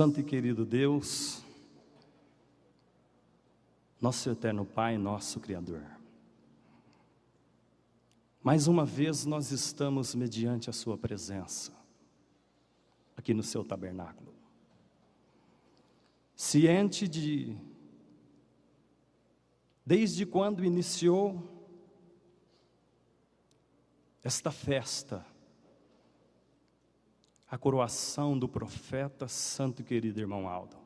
Santo e querido Deus, nosso eterno Pai, nosso Criador, mais uma vez nós estamos mediante a sua presença, aqui no seu tabernáculo, ciente desde quando iniciou esta festa, a coroação do profeta santo e querido irmão Aldo,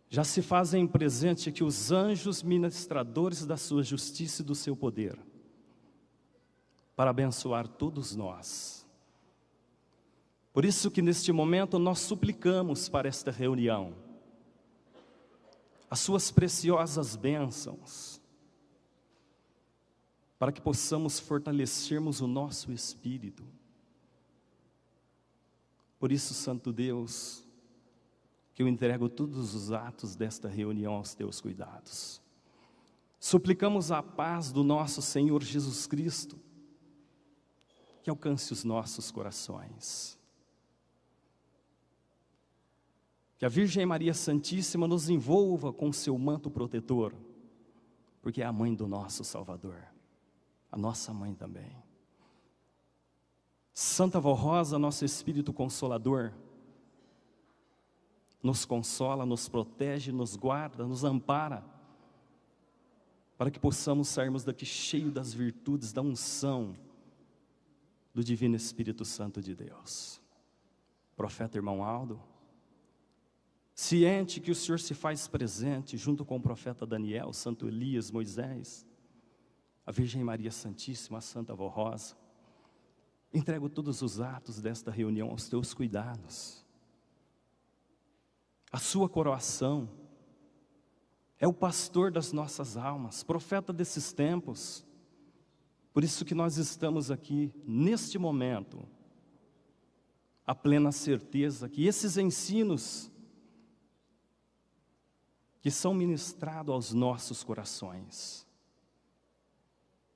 já se fazem presente aqui os anjos ministradores da sua justiça e do seu poder, para abençoar todos nós. Por isso que neste momento nós suplicamos para esta reunião, as suas preciosas bênçãos, para que possamos fortalecermos o nosso espírito. Por isso, Santo Deus, que eu entrego todos os atos desta reunião aos teus cuidados. Suplicamos a paz do nosso Senhor Jesus Cristo, que alcance os nossos corações. Que a Virgem Maria Santíssima nos envolva com seu manto protetor, porque é a mãe do nosso Salvador, a nossa mãe também. Santa Vó Rosa, nosso Espírito Consolador, nos consola, nos protege, nos guarda, nos ampara, para que possamos sairmos daqui cheios das virtudes, da unção do Divino Espírito Santo de Deus. Profeta irmão Aldo, ciente que o Senhor se faz presente junto com o profeta Daniel, Santo Elias, Moisés, a Virgem Maria Santíssima, a Santa Vó Rosa, entrego todos os atos desta reunião aos teus cuidados. A sua coroação é o pastor das nossas almas, profeta desses tempos. Por isso que nós estamos aqui, neste momento, a plena certeza que esses ensinos que são ministrados aos nossos corações,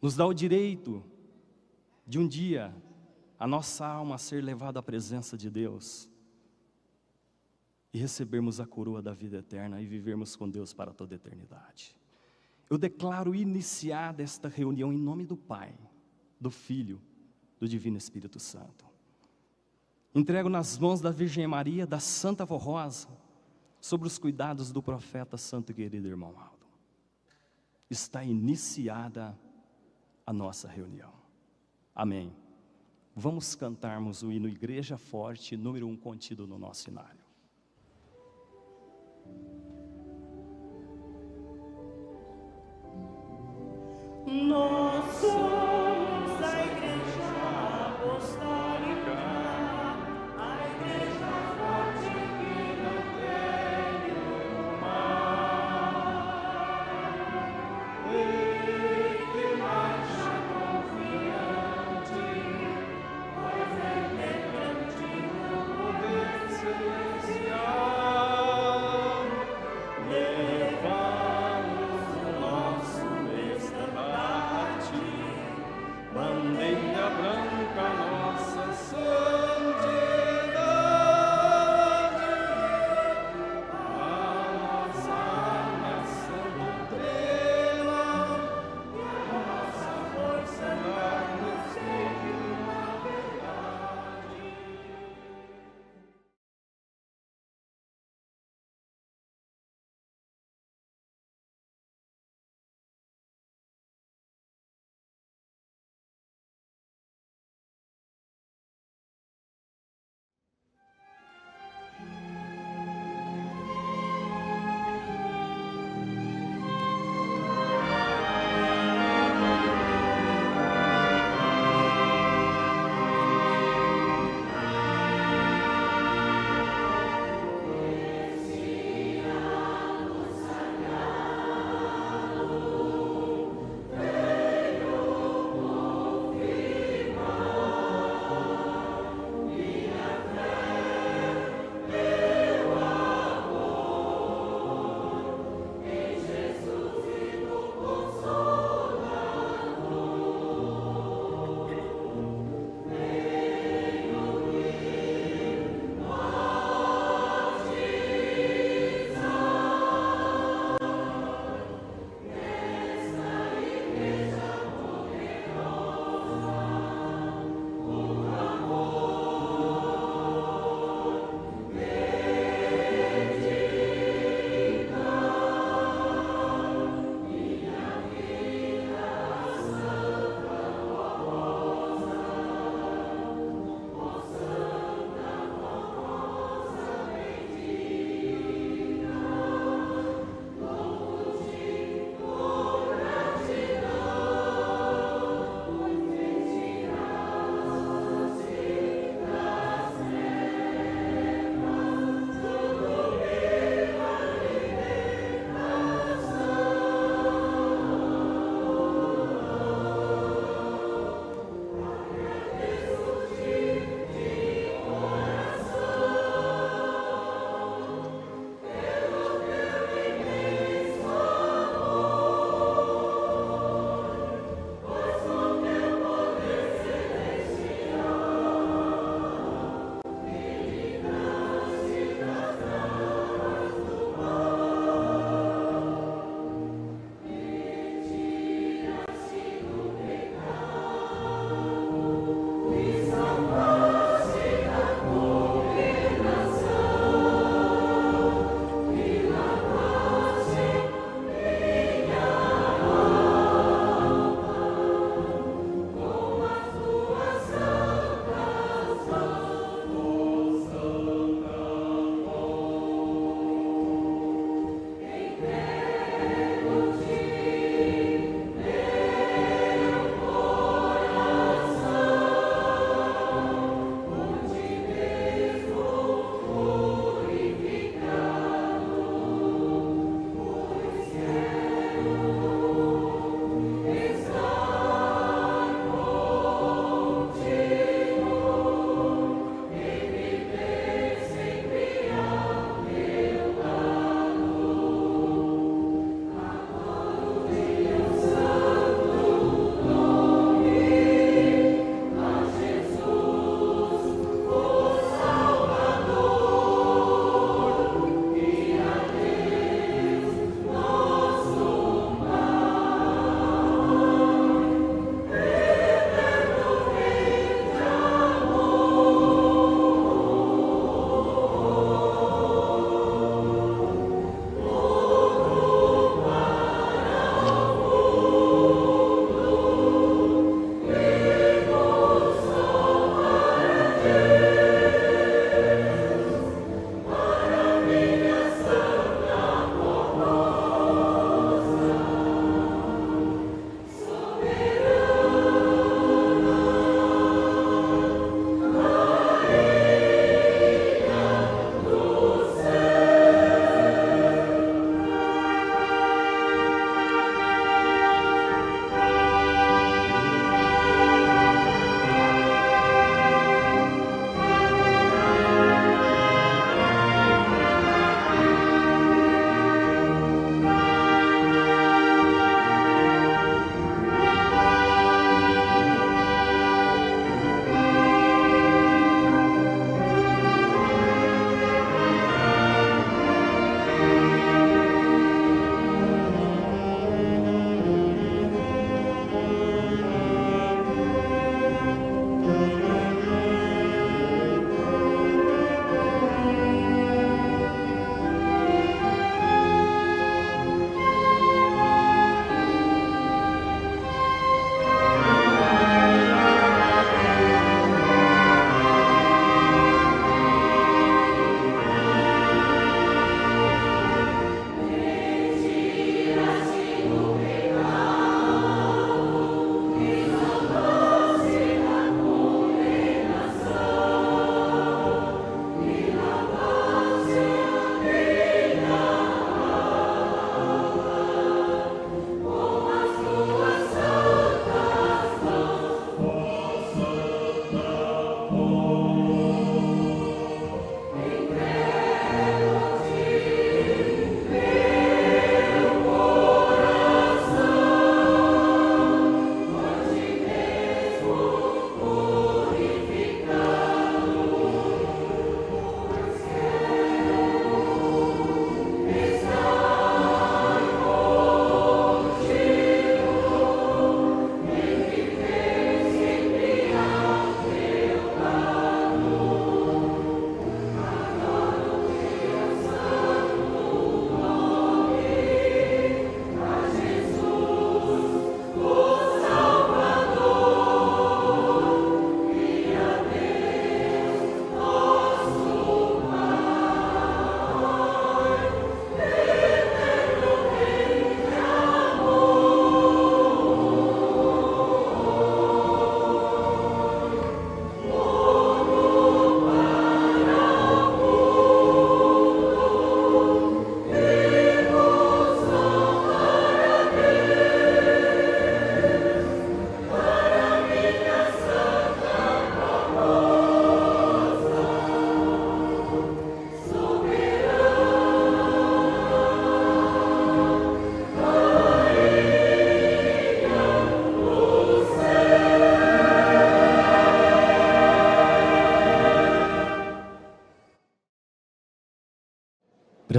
nos dá o direito de um dia a nossa alma ser levada à presença de Deus e recebermos a coroa da vida eterna e vivermos com Deus para toda a eternidade. Eu declaro iniciada esta reunião em nome do Pai, do Filho, do Divino Espírito Santo. Entrego nas mãos da Virgem Maria, da Santa Vó Rosa, sobre os cuidados do profeta santo e querido irmão Aldo. Está iniciada a nossa reunião. Amém. Vamos cantarmos o hino Igreja Forte, número 1, contido no nosso cenário. Nós somos a Igreja Apostólica, a Igreja Forte que não tem o mar, e que marcha confiante, pois é grande o poder celestial. Levamos o nosso estandarte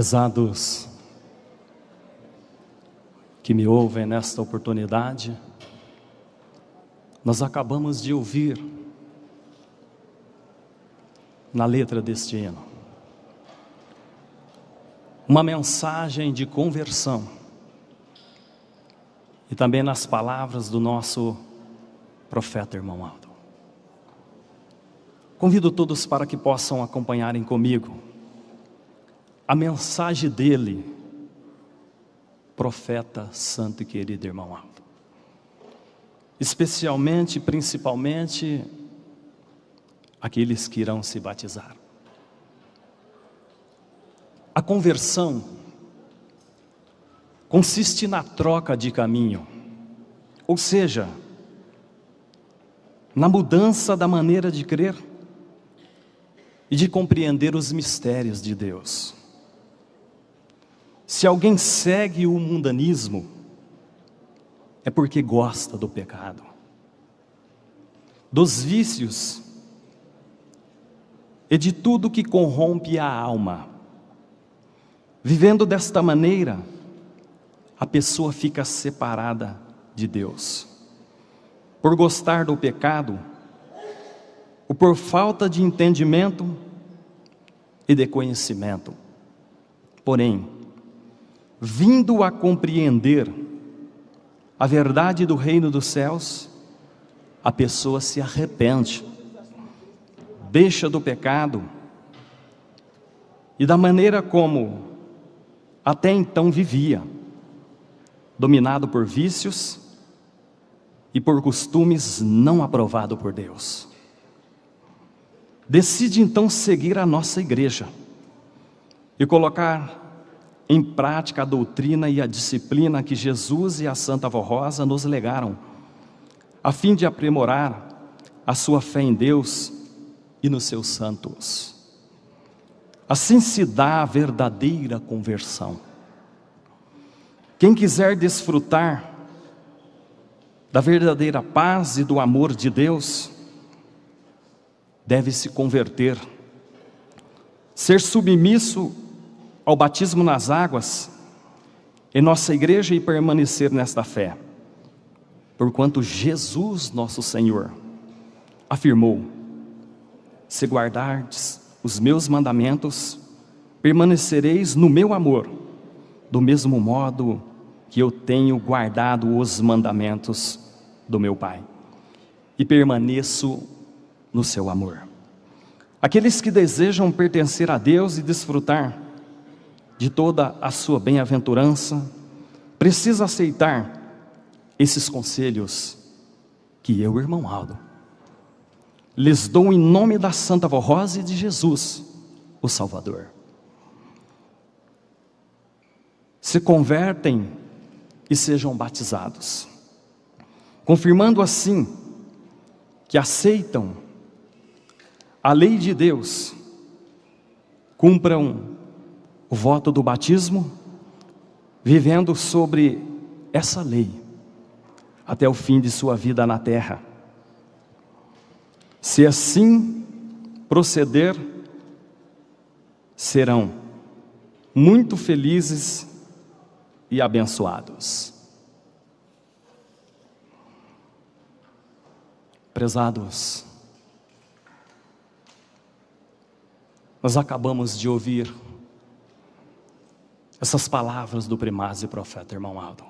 Prezados que me ouvem nesta oportunidade, nós acabamos de ouvir na letra deste hino uma mensagem de conversão e também nas palavras do nosso profeta irmão Aldo. Convido todos para que possam acompanharem comigo a mensagem dele, profeta santo e querido irmão Aldo. Especialmente, principalmente, aqueles que irão se batizar. A conversão consiste na troca de caminho, ou seja, na mudança da maneira de crer e de compreender os mistérios de Deus. Se alguém segue o mundanismo, é porque gosta do pecado, dos vícios e de tudo que corrompe a alma. Vivendo desta maneira, a pessoa fica separada de Deus. Por gostar do pecado, ou por falta de entendimento e de conhecimento. Porém, vindo a compreender a verdade do reino dos céus, a pessoa se arrepende, deixa do pecado e da maneira como até então vivia, dominado por vícios e por costumes não aprovados por Deus. Decide então seguir a nossa igreja e colocar em prática a doutrina e a disciplina que Jesus e a Santa Vó Rosa nos legaram, a fim de aprimorar a sua fé em Deus e nos seus santos. Assim se dá a verdadeira conversão. Quem quiser desfrutar da verdadeira paz e do amor de Deus, deve se converter, ser submisso ao batismo nas águas em nossa igreja e permanecer nesta fé, porquanto Jesus nosso Senhor afirmou: se guardardes os meus mandamentos, permanecereis no meu amor, do mesmo modo que eu tenho guardado os mandamentos do meu Pai, e permaneço no seu amor. Aqueles que desejam pertencer a Deus e desfrutar de toda a sua bem-aventurança, precisam aceitar esses conselhos que eu, irmão Aldo, lhes dou em nome da Santa Vó Rosa e de Jesus, o Salvador. Se convertem e sejam batizados, confirmando assim que aceitam a lei de Deus, cumpram o voto do batismo, vivendo sobre essa lei até o fim de sua vida na terra. Se assim proceder, serão muito felizes e abençoados. Prezados, nós acabamos de ouvir essas palavras do primaz e profeta irmão Aldo.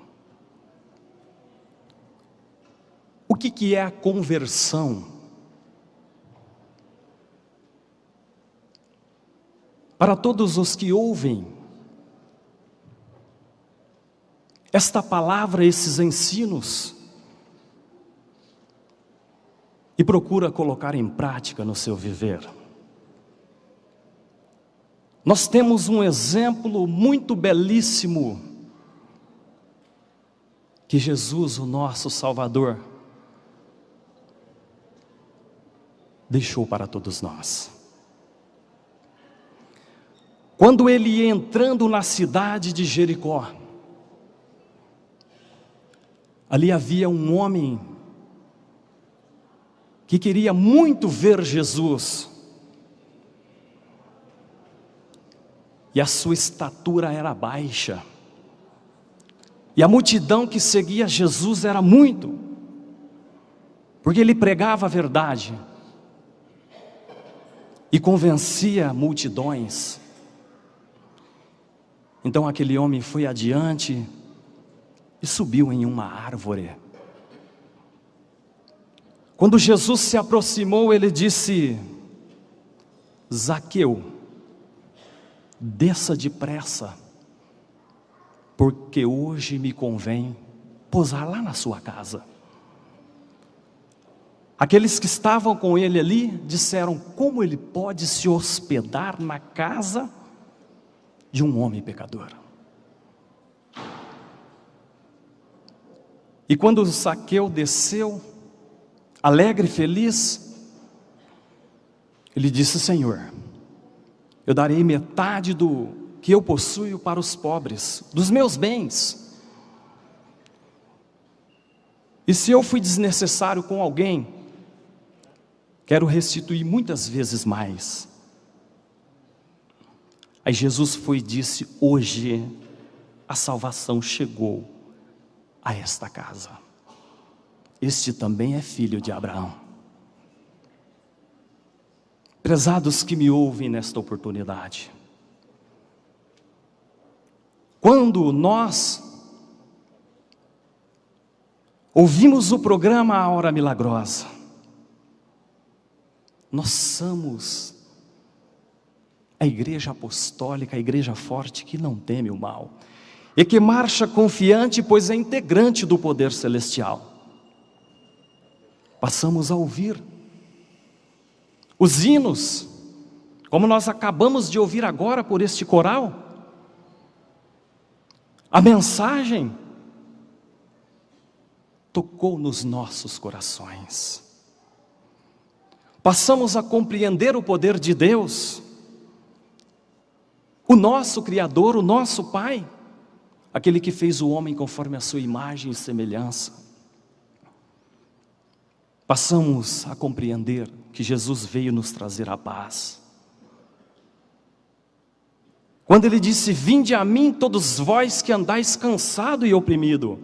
O que é a conversão? Para todos os que ouvem esta palavra, esses ensinos, e procura colocar em prática no seu viver. Nós temos um exemplo muito belíssimo que Jesus, o nosso Salvador, deixou para todos nós. Quando ele ia entrando na cidade de Jericó, ali havia um homem que queria muito ver Jesus. e a sua estatura era baixa, e a multidão que seguia Jesus era muito, porque ele pregava a verdade e convencia multidões. Então aquele homem foi adiante e subiu em uma árvore. Quando Jesus se aproximou, ele disse: Zaqueu, desça depressa, porque hoje me convém pousar lá na sua casa. Aqueles que estavam com ele ali disseram: como ele pode se hospedar na casa de um homem pecador? E quando Zaqueu desceu, alegre e feliz, ele disse: Senhor, eu darei metade do que eu possuo para os pobres, dos meus bens. E se eu fui desnecessário com alguém, quero restituir muitas vezes mais. Aí Jesus foi e disse: hoje a salvação chegou a esta casa. Este também é filho de Abraão. Prezados que me ouvem nesta oportunidade, quando nós ouvimos o programa A Hora Milagrosa, nós somos a igreja apostólica, a igreja forte que não teme o mal, e que marcha confiante, pois é integrante do poder celestial. Passamos a ouvir os hinos, como nós acabamos de ouvir agora por este coral, a mensagem tocou nos nossos corações. Passamos a compreender o poder de Deus, o nosso Criador, o nosso Pai, aquele que fez o homem conforme a sua imagem e semelhança. Passamos a compreender que Jesus veio nos trazer a paz. Quando ele disse: vinde a mim todos vós que andais cansado e oprimido,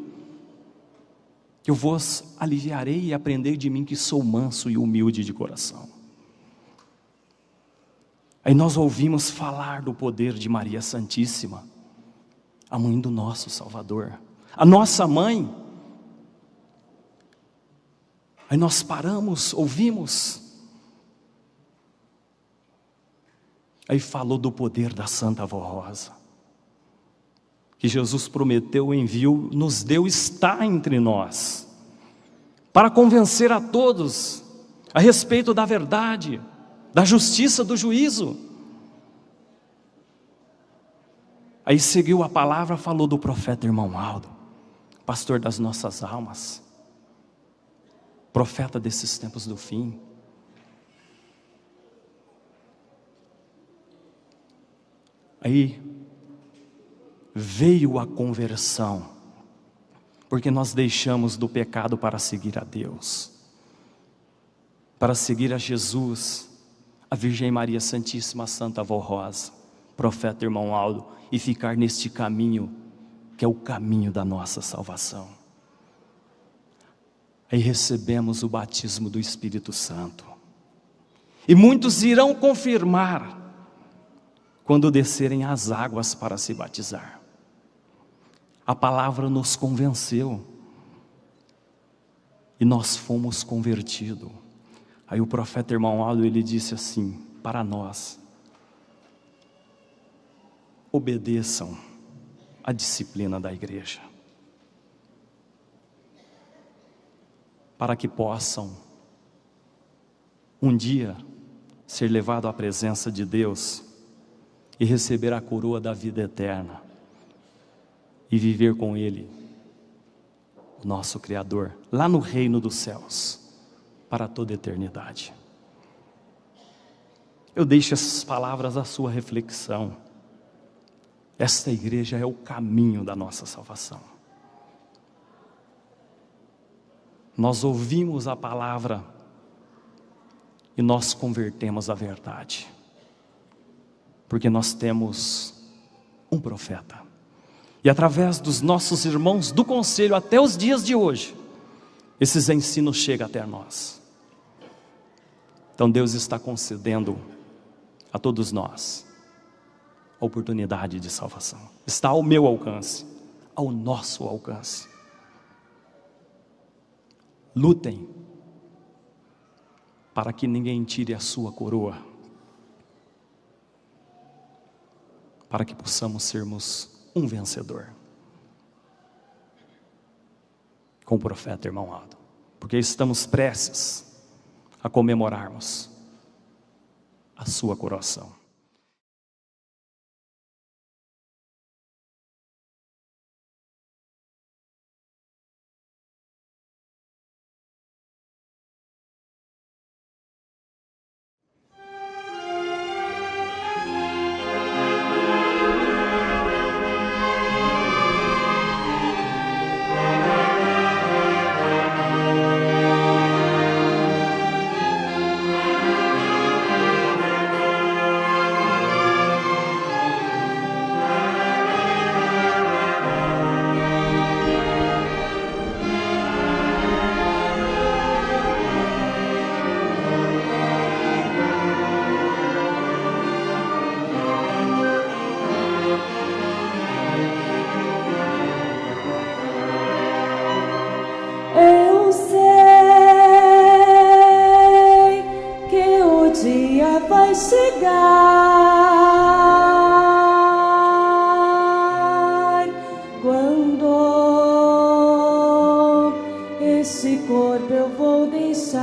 eu vos aliviarei, e aprendei de mim que sou manso e humilde de coração. Aí nós ouvimos falar do poder de Maria Santíssima, a mãe do nosso Salvador, a nossa mãe. Aí nós paramos, ouvimos. Aí falou do poder da Santa Avó Rosa, que Jesus prometeu, enviou, nos deu, está entre nós, para convencer a todos a respeito da verdade, da justiça, do juízo. Aí seguiu a palavra, falou do profeta irmão Aldo, pastor das nossas almas, profeta desses tempos do fim. Aí veio a conversão, porque nós deixamos do pecado para seguir a Deus, para seguir a Jesus, a Virgem Maria Santíssima, a Santa Avó Rosa, profeta irmão Aldo, e ficar neste caminho, que é o caminho da nossa salvação. Aí recebemos o batismo do Espírito Santo, e muitos irão confirmar, quando descerem as águas para se batizar. A palavra nos convenceu, e nós fomos convertidos. Aí o profeta irmão Aldo, ele disse assim para nós: obedeçam a disciplina da igreja, para que possam um dia ser levados à presença de Deus e receber a coroa da vida eterna e viver com Ele, o nosso Criador, lá no reino dos céus, para toda a eternidade. Eu deixo essas palavras à sua reflexão. Esta igreja é o caminho da nossa salvação. Nós ouvimos a palavra e nós convertemos a verdade, porque nós temos um profeta. E através dos nossos irmãos do conselho até os dias de hoje, esses ensinos chegam até nós. Então Deus está concedendo a todos nós a oportunidade de salvação. Está ao meu alcance, ao nosso alcance. Lutem para que ninguém tire a sua coroa, para que possamos sermos um vencedor, com o profeta, irmão Aldo, porque estamos prestes a comemorarmos a sua coroação. Eu sei que o dia vai chegar quando esse corpo eu vou deixar.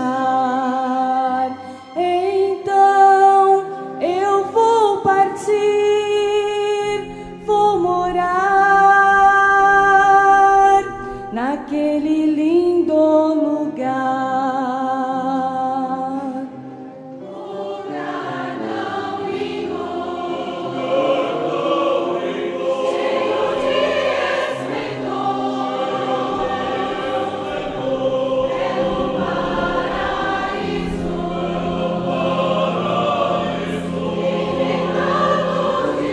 Então eu vou partir, vou morar naquele lindo lugar. Lugar não lindo, cheio de esplendor, belo paraíso, regados de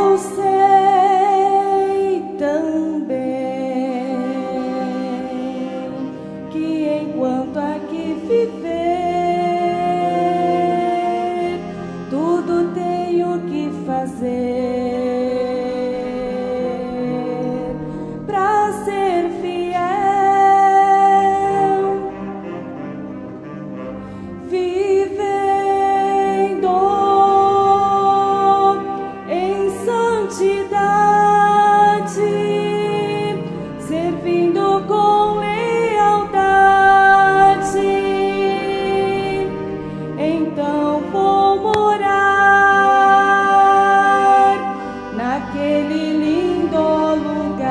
Eu sei também que enquanto aqui viver, tudo tenho que fazer pra ser fiel, vivendo em santidade, servindo com lealdade. Então vou morar naquele lindo lugar.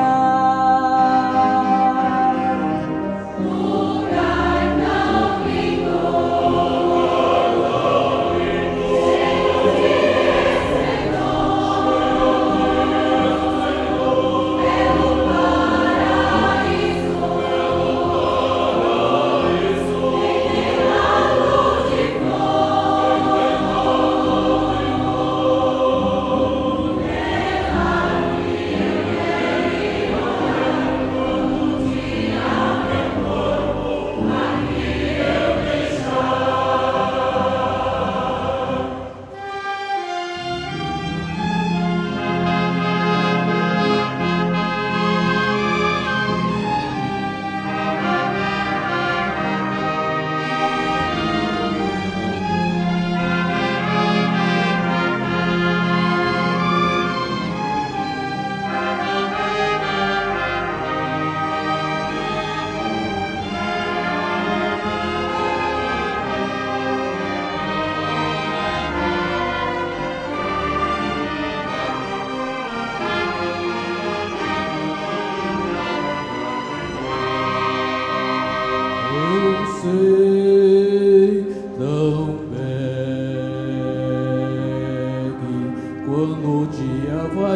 Lugar não lindo,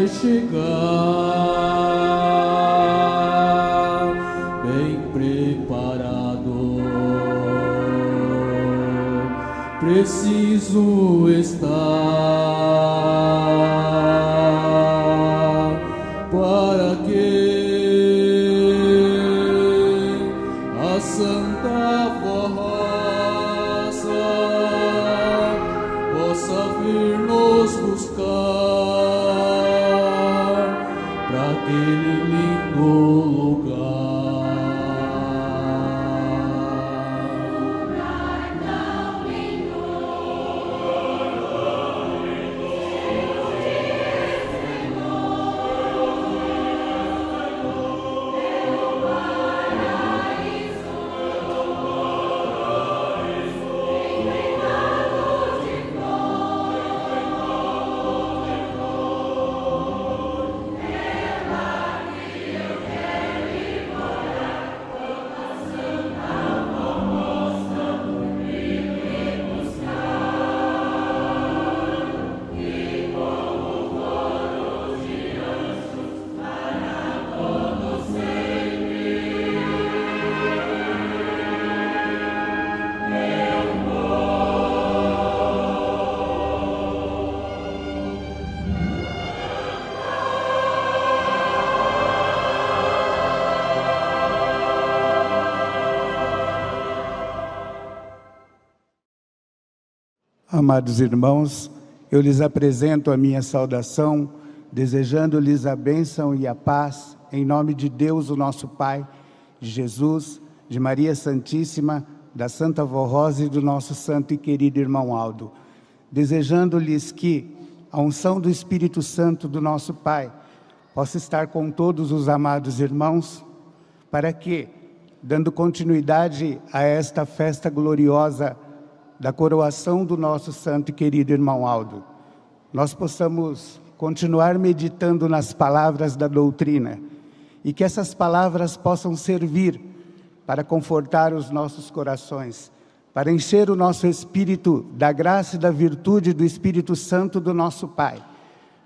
chegar bem preparado. Preciso estar para que a Santa Forroça possa vir nos buscar para aquele lindo lugar. Amados irmãos, eu lhes apresento a minha saudação, desejando-lhes a bênção e a paz, em nome de Deus, o nosso Pai, de Jesus, de Maria Santíssima, da Santa Vó Rosa e do nosso santo e querido irmão Aldo. Desejando-lhes que a unção do Espírito Santo do nosso Pai possa estar com todos os amados irmãos, para que, dando continuidade a esta festa gloriosa da coroação do nosso santo e querido irmão Aldo, nós possamos continuar meditando nas palavras da doutrina e que essas palavras possam servir para confortar os nossos corações, para encher o nosso espírito da graça e da virtude do Espírito Santo do nosso Pai,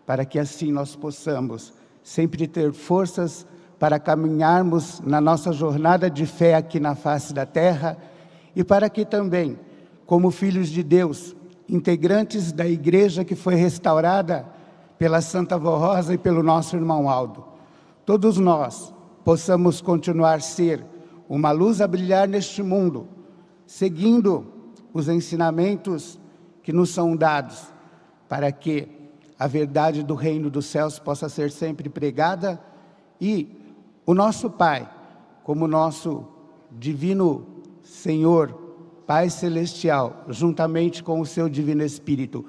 para que assim nós possamos sempre ter forças para caminharmos na nossa jornada de fé aqui na face da terra e para que também, como filhos de Deus, integrantes da igreja que foi restaurada pela Santa Vó Rosa e pelo nosso irmão Aldo, todos nós possamos continuar a ser uma luz a brilhar neste mundo, seguindo os ensinamentos que nos são dados, para que a verdade do reino dos céus possa ser sempre pregada e o nosso Pai, como nosso divino Senhor, Pai Celestial, juntamente com o seu Divino Espírito,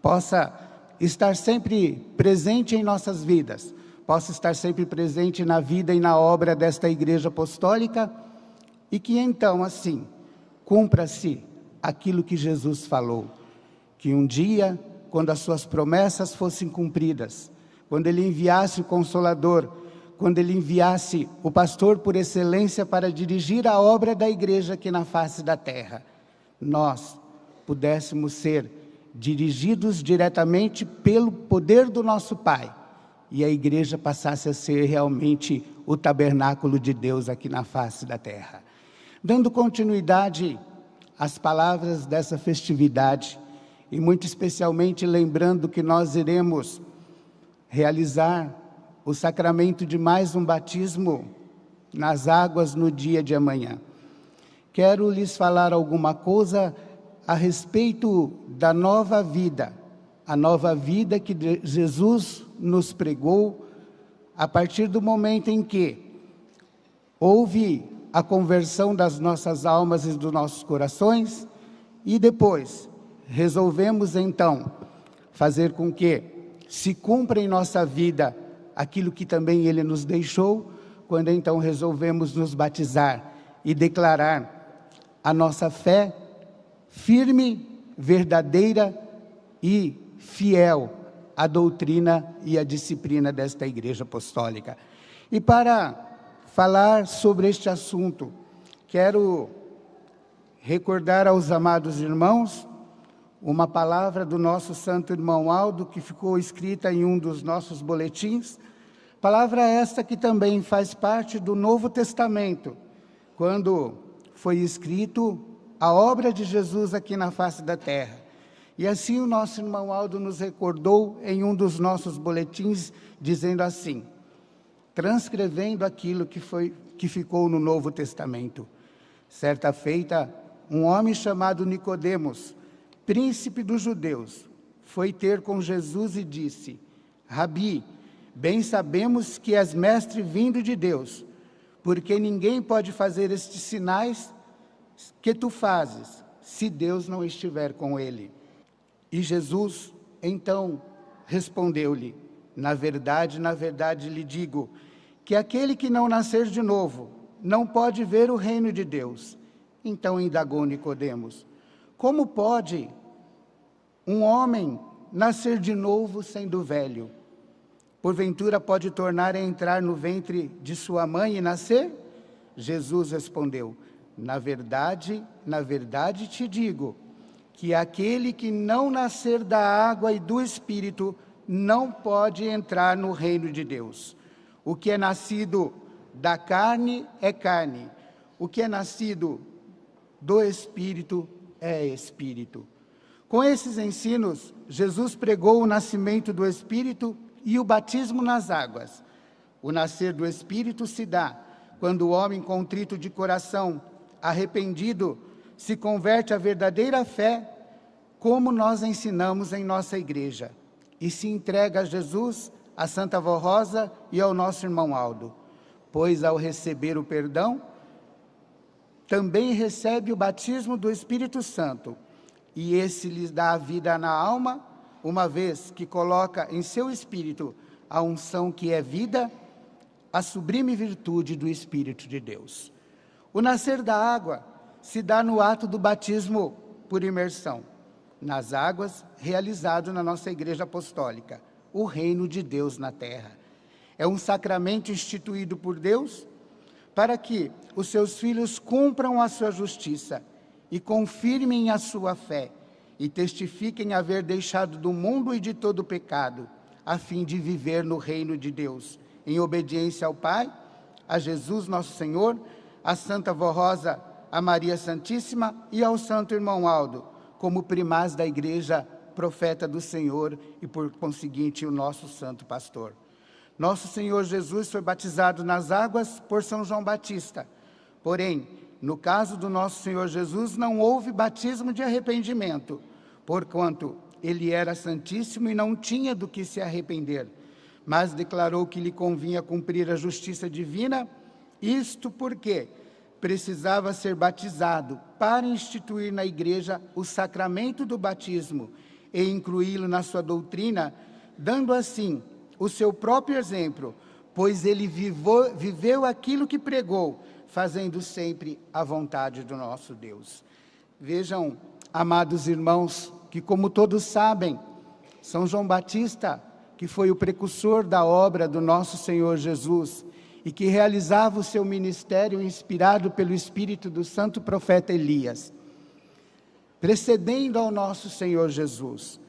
possa estar sempre presente em nossas vidas, possa estar sempre presente na vida e na obra desta Igreja Apostólica, e que então, assim, cumpra-se aquilo que Jesus falou, que um dia, quando as suas promessas fossem cumpridas, quando Ele enviasse o Consolador, quando Ele enviasse o pastor por excelência para dirigir a obra da igreja aqui na face da terra, nós pudéssemos ser dirigidos diretamente pelo poder do nosso Pai, e a igreja passasse a ser realmente o tabernáculo de Deus aqui na face da terra. Dando continuidade às palavras dessa festividade, e muito especialmente lembrando que nós iremos realizar o sacramento de mais um batismo nas águas no dia de amanhã. Quero lhes falar alguma coisa a respeito da nova vida, a nova vida que Jesus nos pregou a partir do momento em que houve a conversão das nossas almas e dos nossos corações e depois resolvemos então fazer com que se cumpra em nossa vida aquilo que também Ele nos deixou, quando então resolvemos nos batizar e declarar a nossa fé firme, verdadeira e fiel à doutrina e à disciplina desta Igreja Apostólica. E para falar sobre este assunto, quero recordar aos amados irmãos uma palavra do nosso santo irmão Aldo, que ficou escrita em um dos nossos boletins, palavra esta que também faz parte do Novo Testamento, quando foi escrito a obra de Jesus aqui na face da terra. E assim o nosso irmão Aldo nos recordou em um dos nossos boletins, dizendo assim, transcrevendo aquilo que ficou no Novo Testamento. Certa feita, um homem chamado Nicodemos, príncipe dos judeus, foi ter com Jesus e disse, Rabi, bem sabemos que és mestre vindo de Deus, porque ninguém pode fazer estes sinais que tu fazes, se Deus não estiver com ele. E Jesus, então, respondeu-lhe, na verdade lhe digo, que aquele que não nascer de novo, não pode ver o reino de Deus. Então indagou Nicodemos, como pode um homem nascer de novo sendo velho? Porventura pode tornar a entrar no ventre de sua mãe e nascer? Jesus respondeu, na verdade te digo, que aquele que não nascer da água e do Espírito, não pode entrar no reino de Deus. O que é nascido da carne é carne, o que é nascido do Espírito é Espírito. Com esses ensinos, Jesus pregou o nascimento do Espírito e o batismo nas águas. O nascer do Espírito se dá quando o homem contrito de coração, arrependido, se converte à verdadeira fé, como nós ensinamos em nossa igreja, e se entrega a Jesus, a Santa Vó Rosa e ao nosso irmão Aldo. Pois ao receber o perdão, também recebe o batismo do Espírito Santo, e esse lhes dá a vida na alma, uma vez que coloca em seu espírito a unção que é vida, a sublime virtude do Espírito de Deus. O nascer da água se dá no ato do batismo por imersão, nas águas, realizado na nossa Igreja Apostólica, o reino de Deus na terra. É um sacramento instituído por Deus para que os seus filhos cumpram a sua justiça e confirmem a sua fé e testifiquem haver deixado do mundo e de todo o pecado, a fim de viver no reino de Deus, em obediência ao Pai, a Jesus nosso Senhor, a Santa Vó Rosa, a Maria Santíssima e ao Santo Irmão Aldo, como primaz da Igreja, profeta do Senhor e, por conseguinte, o nosso Santo Pastor. Nosso Senhor Jesus foi batizado nas águas por São João Batista. Porém, no caso do nosso Senhor Jesus, não houve batismo de arrependimento, porquanto ele era santíssimo e não tinha do que se arrepender, mas declarou que lhe convinha cumprir a justiça divina, isto porque precisava ser batizado para instituir na igreja o sacramento do batismo e incluí-lo na sua doutrina, dando assim o seu próprio exemplo, pois ele viveu aquilo que pregou, fazendo sempre a vontade do nosso Deus. Vejam, amados irmãos, que como todos sabem, São João Batista, que foi o precursor da obra do nosso Senhor Jesus e que realizava o seu ministério inspirado pelo espírito do santo profeta Elias, precedendo ao nosso Senhor Jesus,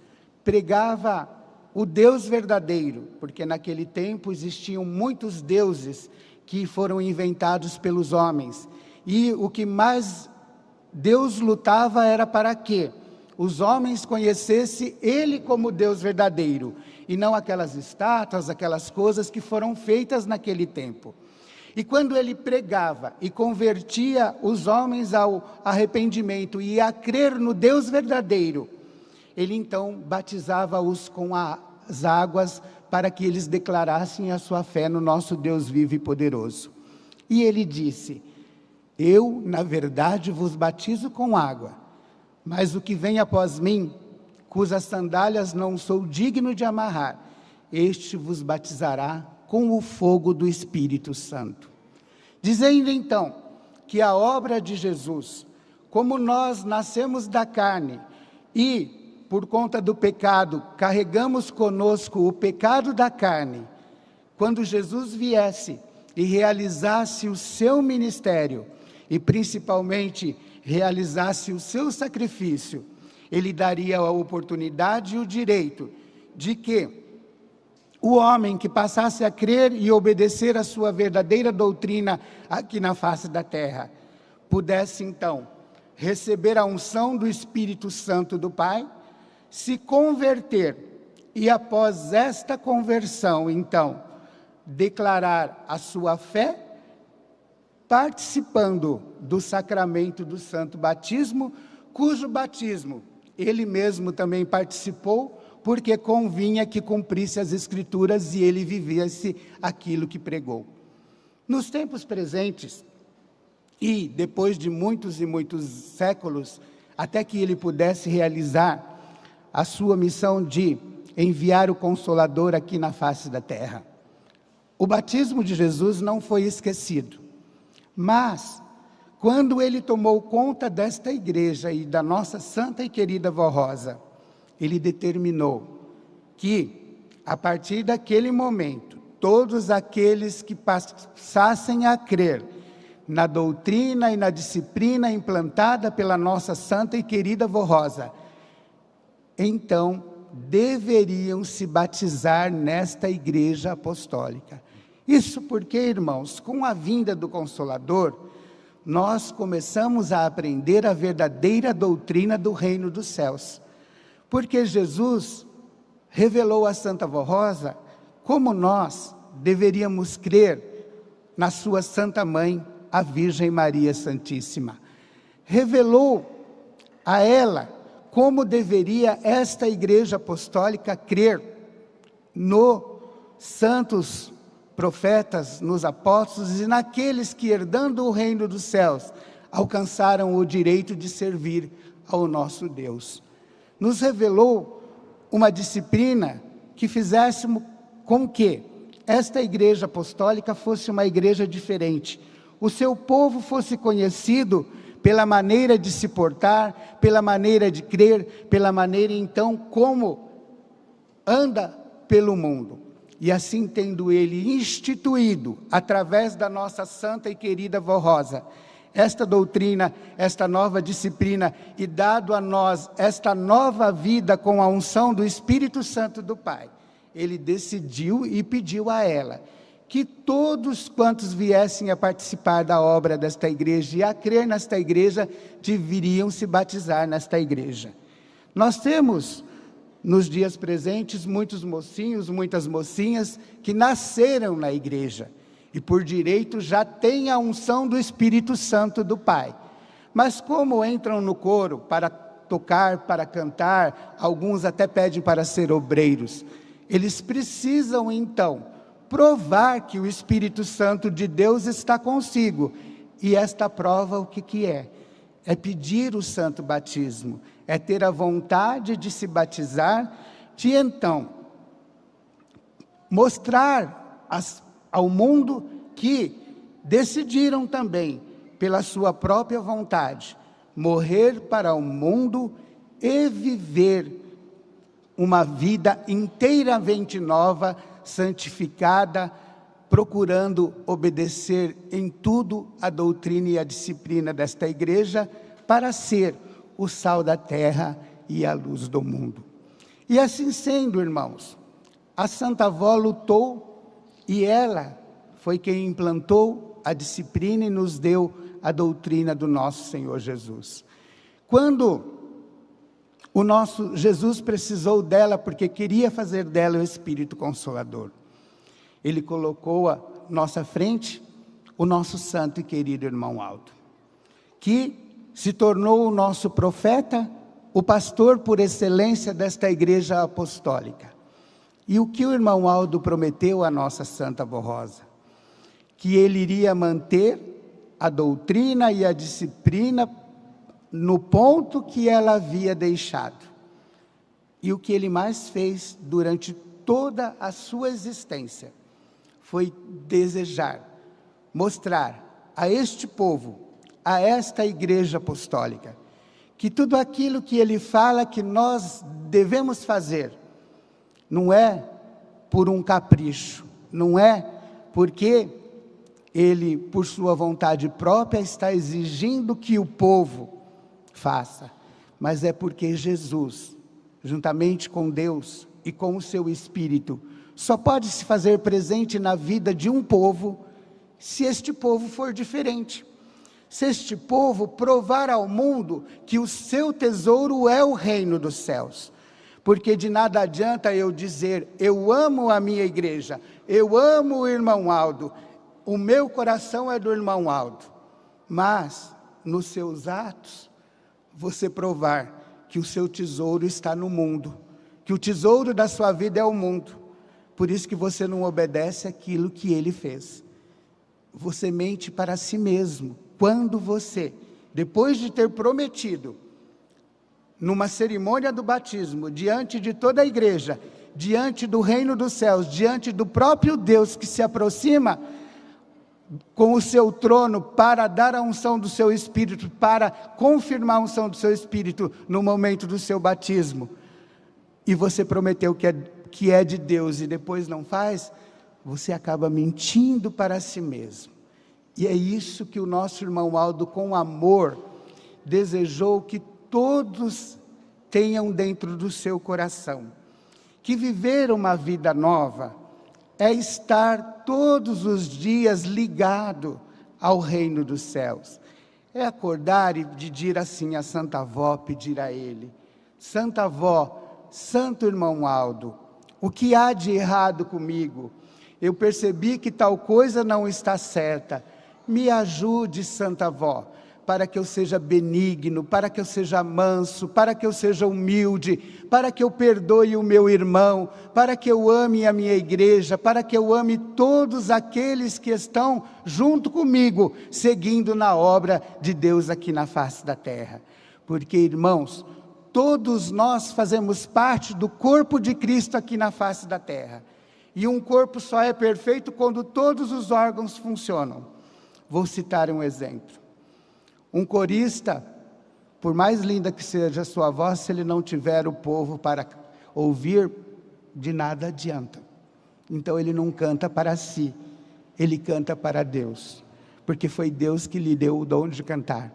pregava o Deus verdadeiro, porque naquele tempo existiam muitos deuses que foram inventados pelos homens, e o que mais Deus lutava era para que os homens conhecessem Ele como Deus verdadeiro, e não aquelas estátuas, aquelas coisas que foram feitas naquele tempo. E quando ele pregava e convertia os homens ao arrependimento e a crer no Deus verdadeiro, ele então batizava-os com as águas para que eles declarassem a sua fé no nosso Deus vivo e poderoso. E ele disse: eu, na verdade, vos batizo com água, mas o que vem após mim, cujas sandálias não sou digno de amarrar, este vos batizará com o fogo do Espírito Santo. Dizendo então que a obra de Jesus, como nós nascemos da carne e, por conta do pecado, carregamos conosco o pecado da carne, quando Jesus viesse e realizasse o seu ministério, e principalmente realizasse o seu sacrifício, Ele daria a oportunidade e o direito de que o homem que passasse a crer e obedecer a sua verdadeira doutrina aqui na face da terra, pudesse então receber a unção do Espírito Santo do Pai, se converter e após esta conversão, então, declarar a sua fé, participando do sacramento do Santo Batismo, cujo batismo ele mesmo também participou, porque convinha que cumprisse as Escrituras e ele vivesse aquilo que pregou. Nos tempos presentes, e depois de muitos e muitos séculos, até que ele pudesse realizar a sua missão de enviar o Consolador aqui na face da terra, o batismo de Jesus não foi esquecido. Mas, quando ele tomou conta desta igreja e da nossa santa e querida Vó Rosa, ele determinou que, a partir daquele momento, todos aqueles que passassem a crer na doutrina e na disciplina implantada pela nossa santa e querida Vó Rosa, então deveriam se batizar nesta igreja apostólica. Isso porque, irmãos, com a vinda do Consolador, nós começamos a aprender a verdadeira doutrina do reino dos céus. Porque Jesus revelou a Santa Vó Rosa como nós deveríamos crer na sua Santa Mãe, a Virgem Maria Santíssima. Revelou a ela como deveria esta igreja apostólica crer nos santos profetas, nos apóstolos e naqueles que, herdando o reino dos céus, alcançaram o direito de servir ao nosso Deus. Nos revelou uma disciplina que fizéssemos com que esta igreja apostólica fosse uma igreja diferente. O seu povo fosse conhecido pela maneira de se portar, pela maneira de crer, pela maneira então como anda pelo mundo. E assim tendo ele instituído, através da nossa santa e querida Vó Rosa, esta doutrina, esta nova disciplina, e dado a nós esta nova vida com a unção do Espírito Santo do Pai, ele decidiu e pediu a ela que todos quantos viessem a participar da obra desta igreja e a crer nesta igreja, deveriam se batizar nesta igreja. Nós temos, nos dias presentes, muitos mocinhos, muitas mocinhas que nasceram na igreja e por direito já têm a unção do Espírito Santo do Pai. Mas como entram no coro para tocar, para cantar, alguns até pedem para ser obreiros, eles precisam então provar que o Espírito Santo de Deus está consigo. E esta prova o que é? É pedir o santo batismo, é ter a vontade de se batizar, de então mostrar ao mundo que decidiram também, pela sua própria vontade, morrer para o mundo e viver uma vida inteiramente nova, santificada, procurando obedecer em tudo a doutrina e a disciplina desta igreja, para ser o sal da terra e a luz do mundo. E assim sendo, irmãos, a Santa Avó lutou e ela foi quem implantou a disciplina e nos deu a doutrina do nosso Senhor Jesus. Quando o nosso Jesus precisou dela, porque queria fazer dela o Espírito Consolador, ele colocou à nossa frente o nosso santo e querido irmão Aldo, que se tornou o nosso profeta, o pastor por excelência desta igreja apostólica. E o que o irmão Aldo prometeu à nossa Santa Vó Rosa? Que ele iria manter a doutrina e a disciplina no ponto que ela havia deixado. E o que ele mais fez durante toda a sua existência foi desejar, mostrar a este povo, a esta igreja apostólica, que tudo aquilo que ele fala que nós devemos fazer, não é por um capricho, não é porque ele, por sua vontade própria, está exigindo que o povo faça, mas é porque Jesus, juntamente com Deus e com o seu Espírito, só pode se fazer presente na vida de um povo, se este povo for diferente. Se este povo provar ao mundo que o seu tesouro é o reino dos céus. Porque de nada adianta eu dizer, eu amo a minha igreja, eu amo o irmão Aldo, o meu coração é do irmão Aldo, mas nos seus atos, você provar que o seu tesouro está no mundo, que o tesouro da sua vida é o mundo, por isso que você não obedece aquilo que ele fez. Você mente para si mesmo, quando você, depois de ter prometido, numa cerimônia do batismo, diante de toda a igreja, diante do reino dos céus, diante do próprio Deus que se aproxima com o seu trono para dar a unção do seu Espírito, para confirmar a unção do seu Espírito no momento do seu batismo, e você prometeu que é de Deus e depois não faz, você acaba mentindo para si mesmo. E é isso que o nosso irmão Aldo, com amor, desejou que todos tenham dentro do seu coração. Que viver uma vida nova é estar todos os dias ligado ao reino dos céus. É acordar e pedir assim a Santa Avó, pedir a ele: Santa Avó, Santo irmão Aldo, o que há de errado comigo? Eu percebi que tal coisa não está certa. Me ajude, Santa Avó, para que eu seja benigno, para que eu seja manso, para que eu seja humilde, para que eu perdoe o meu irmão, para que eu ame a minha igreja, para que eu ame todos aqueles que estão junto comigo, seguindo na obra de Deus aqui na face da terra. Porque, irmãos, todos nós fazemos parte do corpo de Cristo aqui na face da terra. E um corpo só é perfeito quando todos os órgãos funcionam. Vou citar um exemplo. Um corista, por mais linda que seja a sua voz, se ele não tiver o povo para ouvir, de nada adianta. Então ele não canta para si, ele canta para Deus, porque foi Deus que lhe deu o dom de cantar.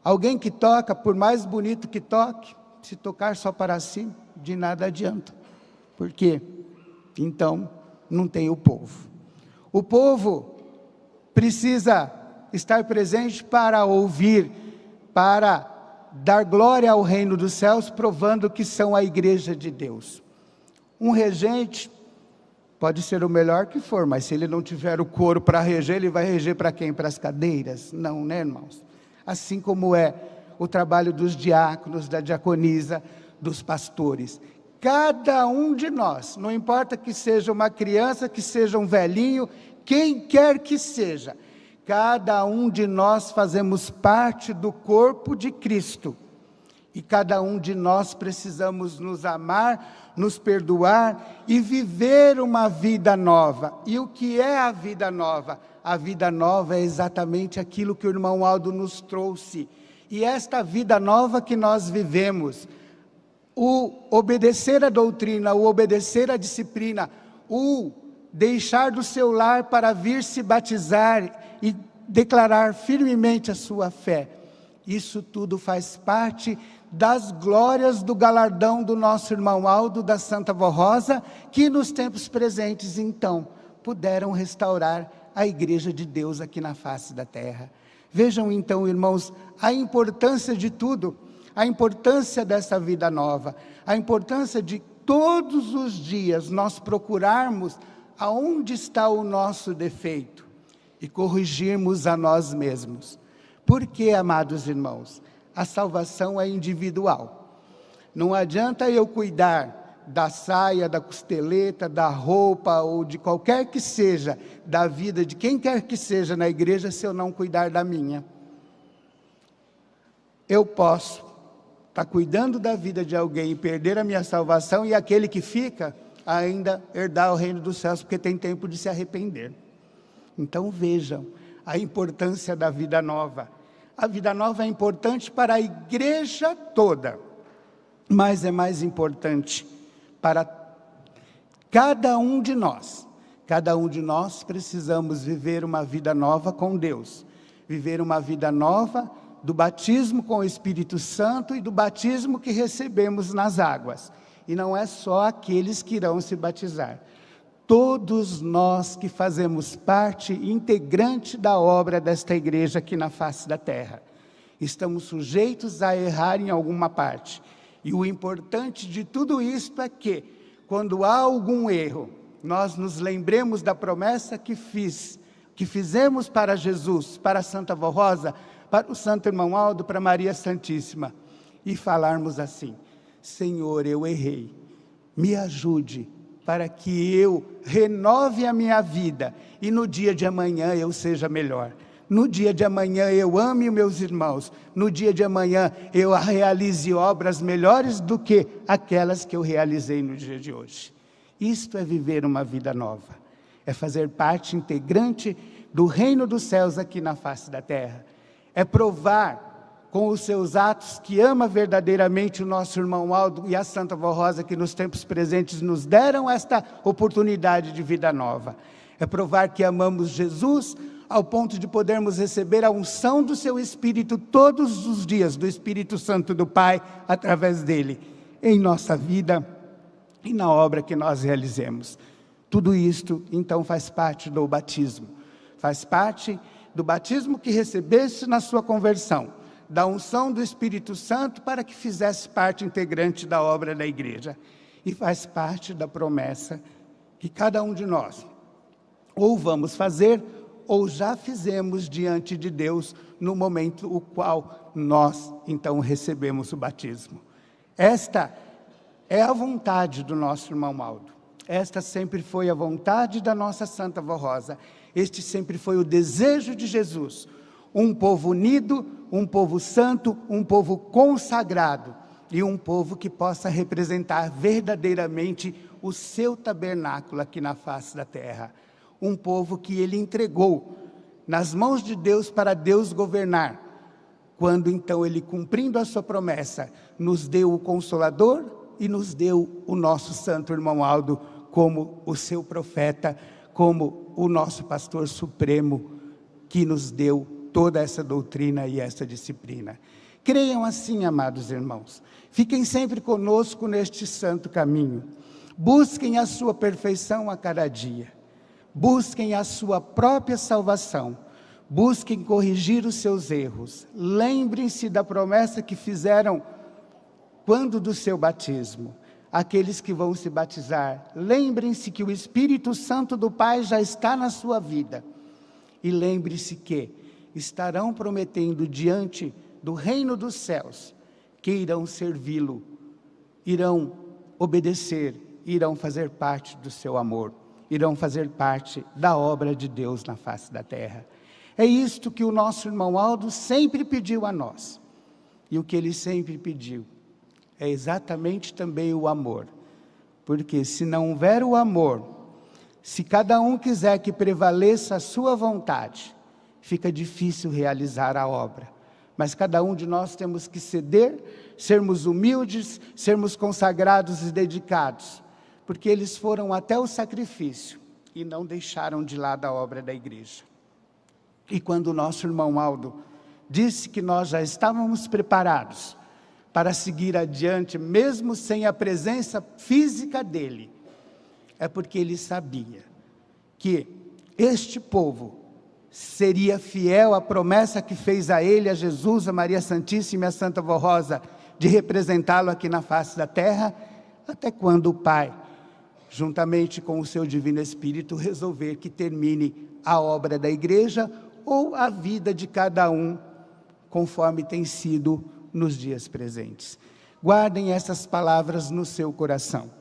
Alguém que toca, por mais bonito que toque, se tocar só para si, de nada adianta. Por quê? Então, não tem o povo. O povo precisa estar presente para ouvir, para dar glória ao reino dos céus, provando que são a igreja de Deus. Um regente pode ser o melhor que for, mas se ele não tiver o coro para reger, ele vai reger para quem? Para as cadeiras? Não, né, irmãos? Assim como é o trabalho dos diáconos, da diaconisa, dos pastores. Cada um de nós, não importa que seja uma criança, que seja um velhinho, quem quer que seja, cada um de nós fazemos parte do corpo de Cristo. E cada um de nós precisamos nos amar, nos perdoar e viver uma vida nova. E o que é a vida nova? A vida nova é exatamente aquilo que o irmão Aldo nos trouxe. E esta vida nova que nós vivemos, o obedecer à doutrina, o obedecer à disciplina, o deixar do seu lar para vir se batizar e declarar firmemente a sua fé, isso tudo faz parte das glórias do galardão do nosso irmão Aldo, da Santa Avó Rosa, que nos tempos presentes então puderam restaurar a igreja de Deus aqui na face da terra. Vejam então, irmãos, a importância de tudo, a importância dessa vida nova, a importância de todos os dias nós procurarmos aonde está o nosso defeito e corrigirmos a nós mesmos. Porque, amados irmãos, a salvação é individual. Não adianta eu cuidar da saia, da costeleta, da roupa ou de qualquer que seja, da vida de quem quer que seja na igreja, se eu não cuidar da minha. Eu posso estar cuidando da vida de alguém e perder a minha salvação, e aquele que fica ainda herdar o reino dos céus, porque tem tempo de se arrepender. Então vejam a importância da vida nova. A vida nova é importante para a igreja toda, mas é mais importante para cada um de nós. Cada um de nós precisamos viver uma vida nova com Deus, viver uma vida nova do batismo com o Espírito Santo e do batismo que recebemos nas águas. E não é só aqueles que irão se batizar. Todos nós que fazemos parte integrante da obra desta igreja aqui na face da terra, estamos sujeitos a errar em alguma parte. E o importante de tudo isto é que, quando há algum erro, nós nos lembremos da promessa que fizemos para Jesus, para a Santa Vó Rosa, para o Santo Irmão Aldo, para Maria Santíssima, e falarmos assim: Senhor, eu errei, me ajude para que eu renove a minha vida e no dia de amanhã eu seja melhor. No dia de amanhã eu ame os meus irmãos. No dia de amanhã eu realize obras melhores do que aquelas que eu realizei no dia de hoje. Isto é viver uma vida nova. É fazer parte integrante do reino dos céus aqui na face da terra. É provar com os seus atos que ama verdadeiramente o nosso irmão Aldo e a Santa Vó Rosa, que nos tempos presentes nos deram esta oportunidade de vida nova. É provar que amamos Jesus ao ponto de podermos receber a unção do seu Espírito todos os dias, do Espírito Santo do Pai, através dele, em nossa vida e na obra que nós realizemos. Tudo isto, então, faz parte do batismo. Faz parte do batismo que recebeste na sua conversão, da unção do Espírito Santo para que fizesse parte integrante da obra da igreja. E faz parte da promessa que cada um de nós ou vamos fazer ou já fizemos diante de Deus no momento o qual nós, então, recebemos o batismo. Esta é a vontade do nosso irmão Aldo. Esta sempre foi a vontade da nossa Santa Vó Rosa. Este sempre foi o desejo de Jesus. Um povo unido, um povo santo, um povo consagrado e um povo que possa representar verdadeiramente o seu tabernáculo aqui na face da terra. Um povo que ele entregou nas mãos de Deus para Deus governar. Quando então ele, cumprindo a sua promessa, nos deu o Consolador e nos deu o nosso Santo Irmão Aldo como o seu profeta, como o nosso pastor supremo, que nos deu toda essa doutrina e essa disciplina. Creiam assim, amados irmãos. Fiquem sempre conosco neste santo caminho. Busquem a sua perfeição a cada dia. Busquem a sua própria salvação. Busquem corrigir os seus erros. Lembrem-se da promessa que fizeram quando do seu batismo. Aqueles que vão se batizar, lembrem-se que o Espírito Santo do Pai já está na sua vida. E lembre-se que estarão prometendo diante do reino dos céus que irão servi-lo, irão obedecer, irão fazer parte do seu amor, irão fazer parte da obra de Deus na face da terra. É isto que o nosso irmão Aldo sempre pediu a nós. E o que ele sempre pediu é exatamente também o amor. Porque se não houver o amor, se cada um quiser que prevaleça a sua vontade, fica difícil realizar a obra. Mas cada um de nós temos que ceder, sermos humildes, sermos consagrados e dedicados. Porque eles foram até o sacrifício e não deixaram de lado a obra da igreja. E quando o nosso irmão Aldo disse que nós já estávamos preparados para seguir adiante, mesmo sem a presença física dele, é porque ele sabia que este povo seria fiel à promessa que fez a ele, a Jesus, a Maria Santíssima e a Santa Vó Rosa, de representá-lo aqui na face da terra, até quando o Pai, juntamente com o seu Divino Espírito, resolver que termine a obra da igreja ou a vida de cada um, conforme tem sido nos dias presentes. Guardem essas palavras no seu coração.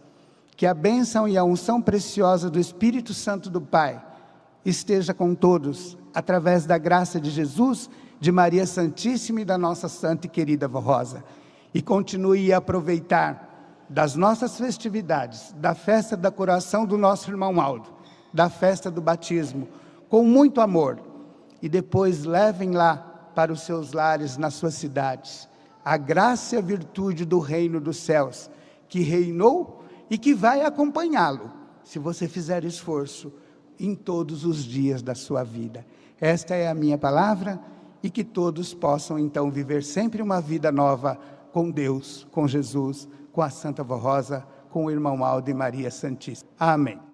Que a bênção e a unção preciosa do Espírito Santo do Pai esteja com todos, através da graça de Jesus, de Maria Santíssima e da nossa santa e querida Vó Rosa. E continue a aproveitar das nossas festividades, da festa da coroação do nosso irmão Aldo, da festa do batismo, com muito amor. E depois levem lá para os seus lares, nas suas cidades, a graça e a virtude do reino dos céus, que reinou e que vai acompanhá-lo, se você fizer esforço, em todos os dias da sua vida. Esta é a minha palavra e que todos possam então viver sempre uma vida nova com Deus, com Jesus, com a Santa Vó Rosa, com o irmão Aldo e Maria Santíssima. Amém.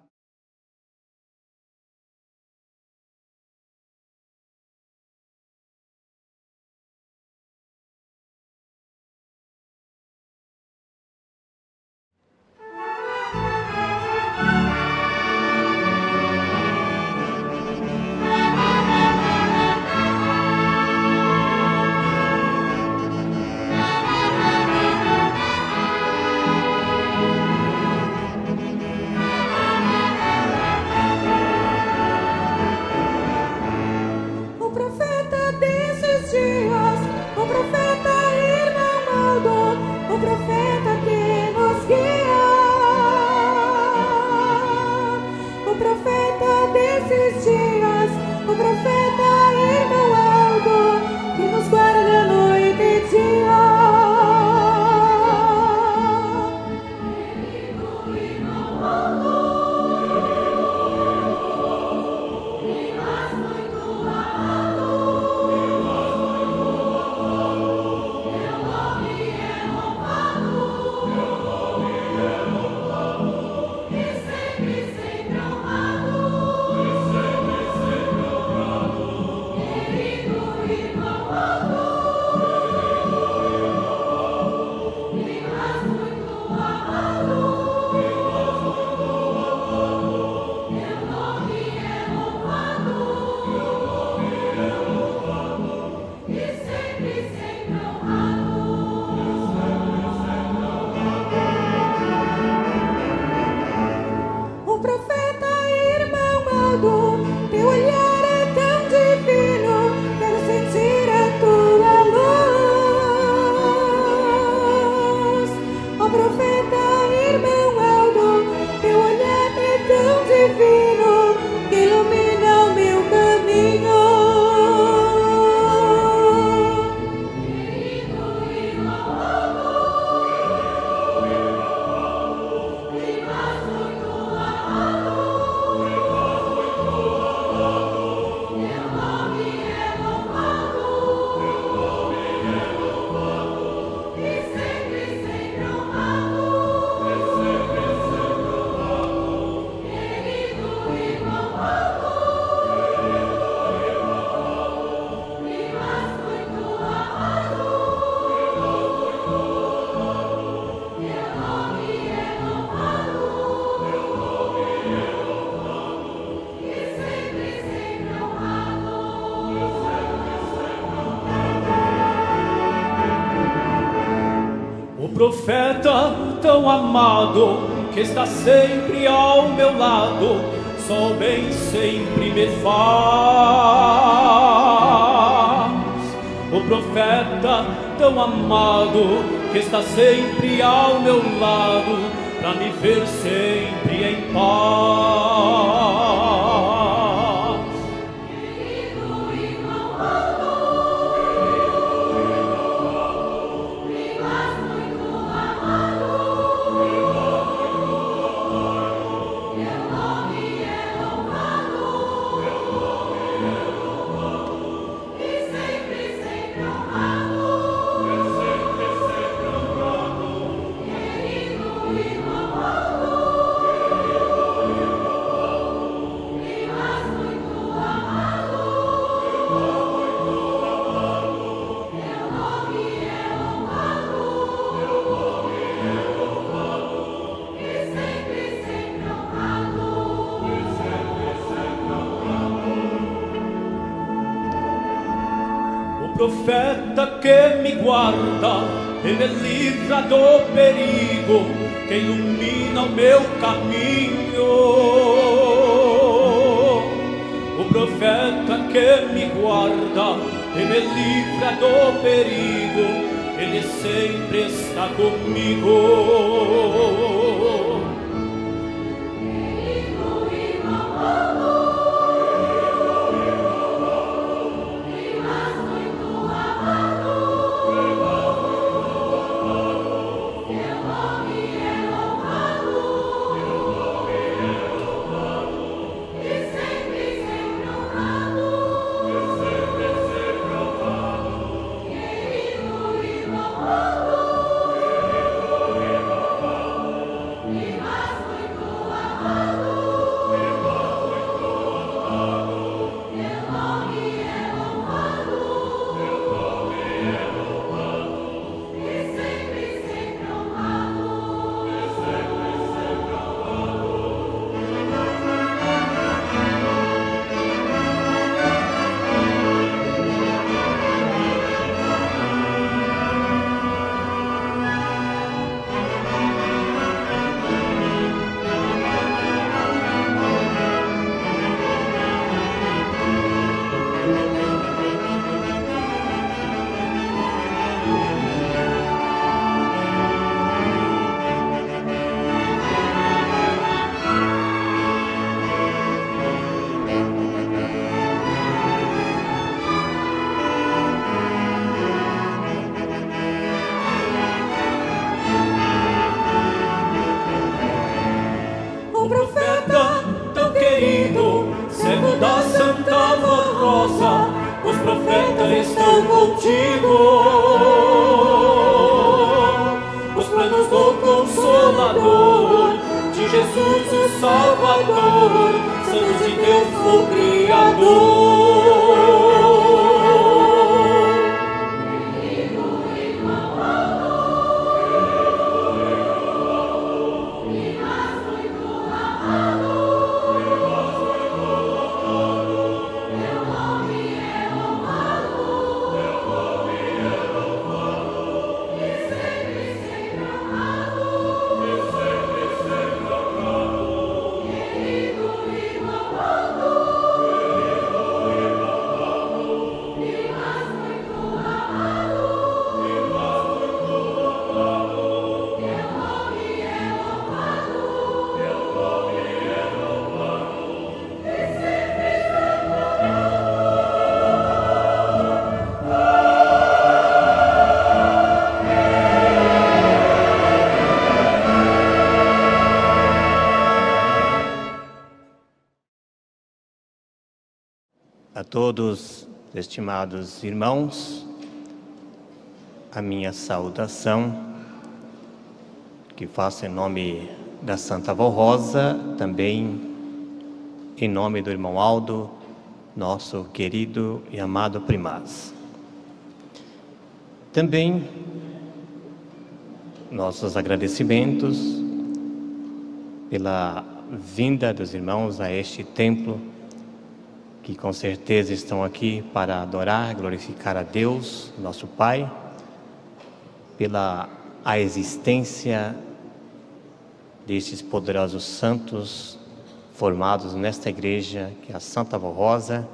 Profeta tão amado, que está sempre ao meu lado, só o bem sempre me faz. O profeta tão amado, que está sempre ao meu lado, para me ver sempre em paz. Profeta que me guarda e me livra do perigo, que ilumina o meu caminho. O profeta que me guarda e me livra do perigo, ele sempre está comigo. estão contigo. Os planos do Consolador, de Jesus o Salvador, Santos de Deus o Criador. A todos, estimados irmãos, a minha saudação, que faço em nome da Santa Avó Rosa, também em nome do irmão Aldo, nosso querido e amado primaz. Também nossos agradecimentos pela vinda dos irmãos a este templo, que com certeza estão aqui para adorar, glorificar a Deus, nosso Pai, pela a existência destes poderosos santos formados nesta igreja, que é a Santa Avó Rosa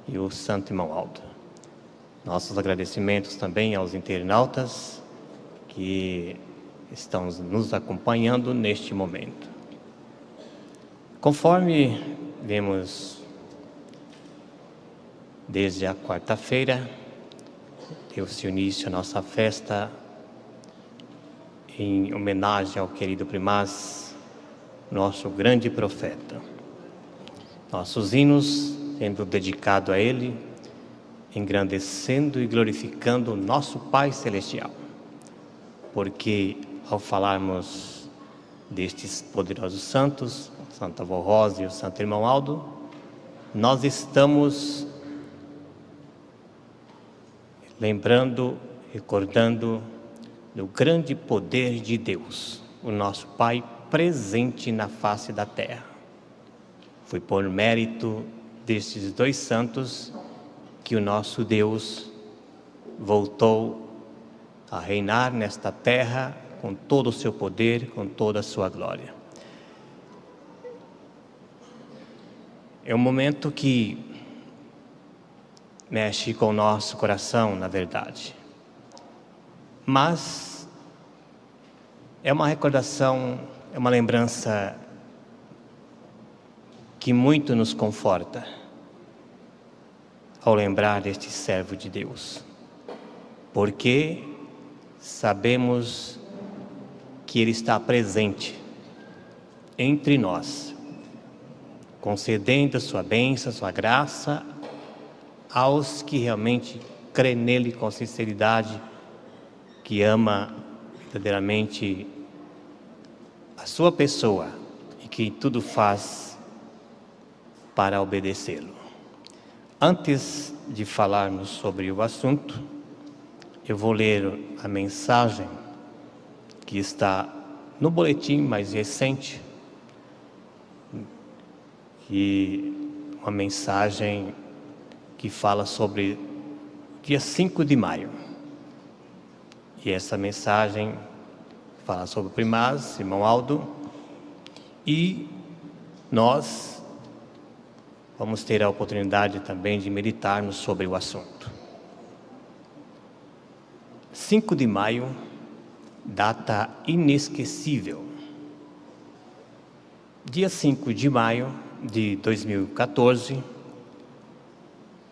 e o Santo Irmão Aldo. Nossos agradecimentos também aos internautas que estão nos acompanhando neste momento. Conforme vemos desde a quarta-feira, deu-se início à nossa festa em homenagem ao querido primaz, nosso grande profeta. Nossos hinos sendo dedicados a ele, engrandecendo e glorificando o nosso Pai Celestial. Porque ao falarmos destes poderosos santos, Santa Avó Rosa e o Santo Irmão Aldo, nós estamos lembrando, recordando do grande poder de Deus, o nosso Pai presente na face da terra. Foi por mérito destes dois santos que o nosso Deus voltou a reinar nesta terra com todo o seu poder, com toda a sua glória. É um momento que mexe com o nosso coração, na verdade. Mas é uma recordação, é uma lembrança que muito nos conforta ao lembrar deste servo de Deus. Porque sabemos que Ele está presente entre nós, concedendo a sua bênção, a sua graça, aos que realmente creem nele com sinceridade, que ama verdadeiramente a sua pessoa e que tudo faz para obedecê-lo. Antes de falarmos sobre o assunto, eu vou ler a mensagem que está no boletim mais recente, e uma mensagem que fala sobre dia 5 de maio. E essa mensagem fala sobre o primaz, irmão Aldo, e nós vamos ter a oportunidade também de meditarmos sobre o assunto. 5 de maio, data inesquecível. Dia 5 de maio de 2014,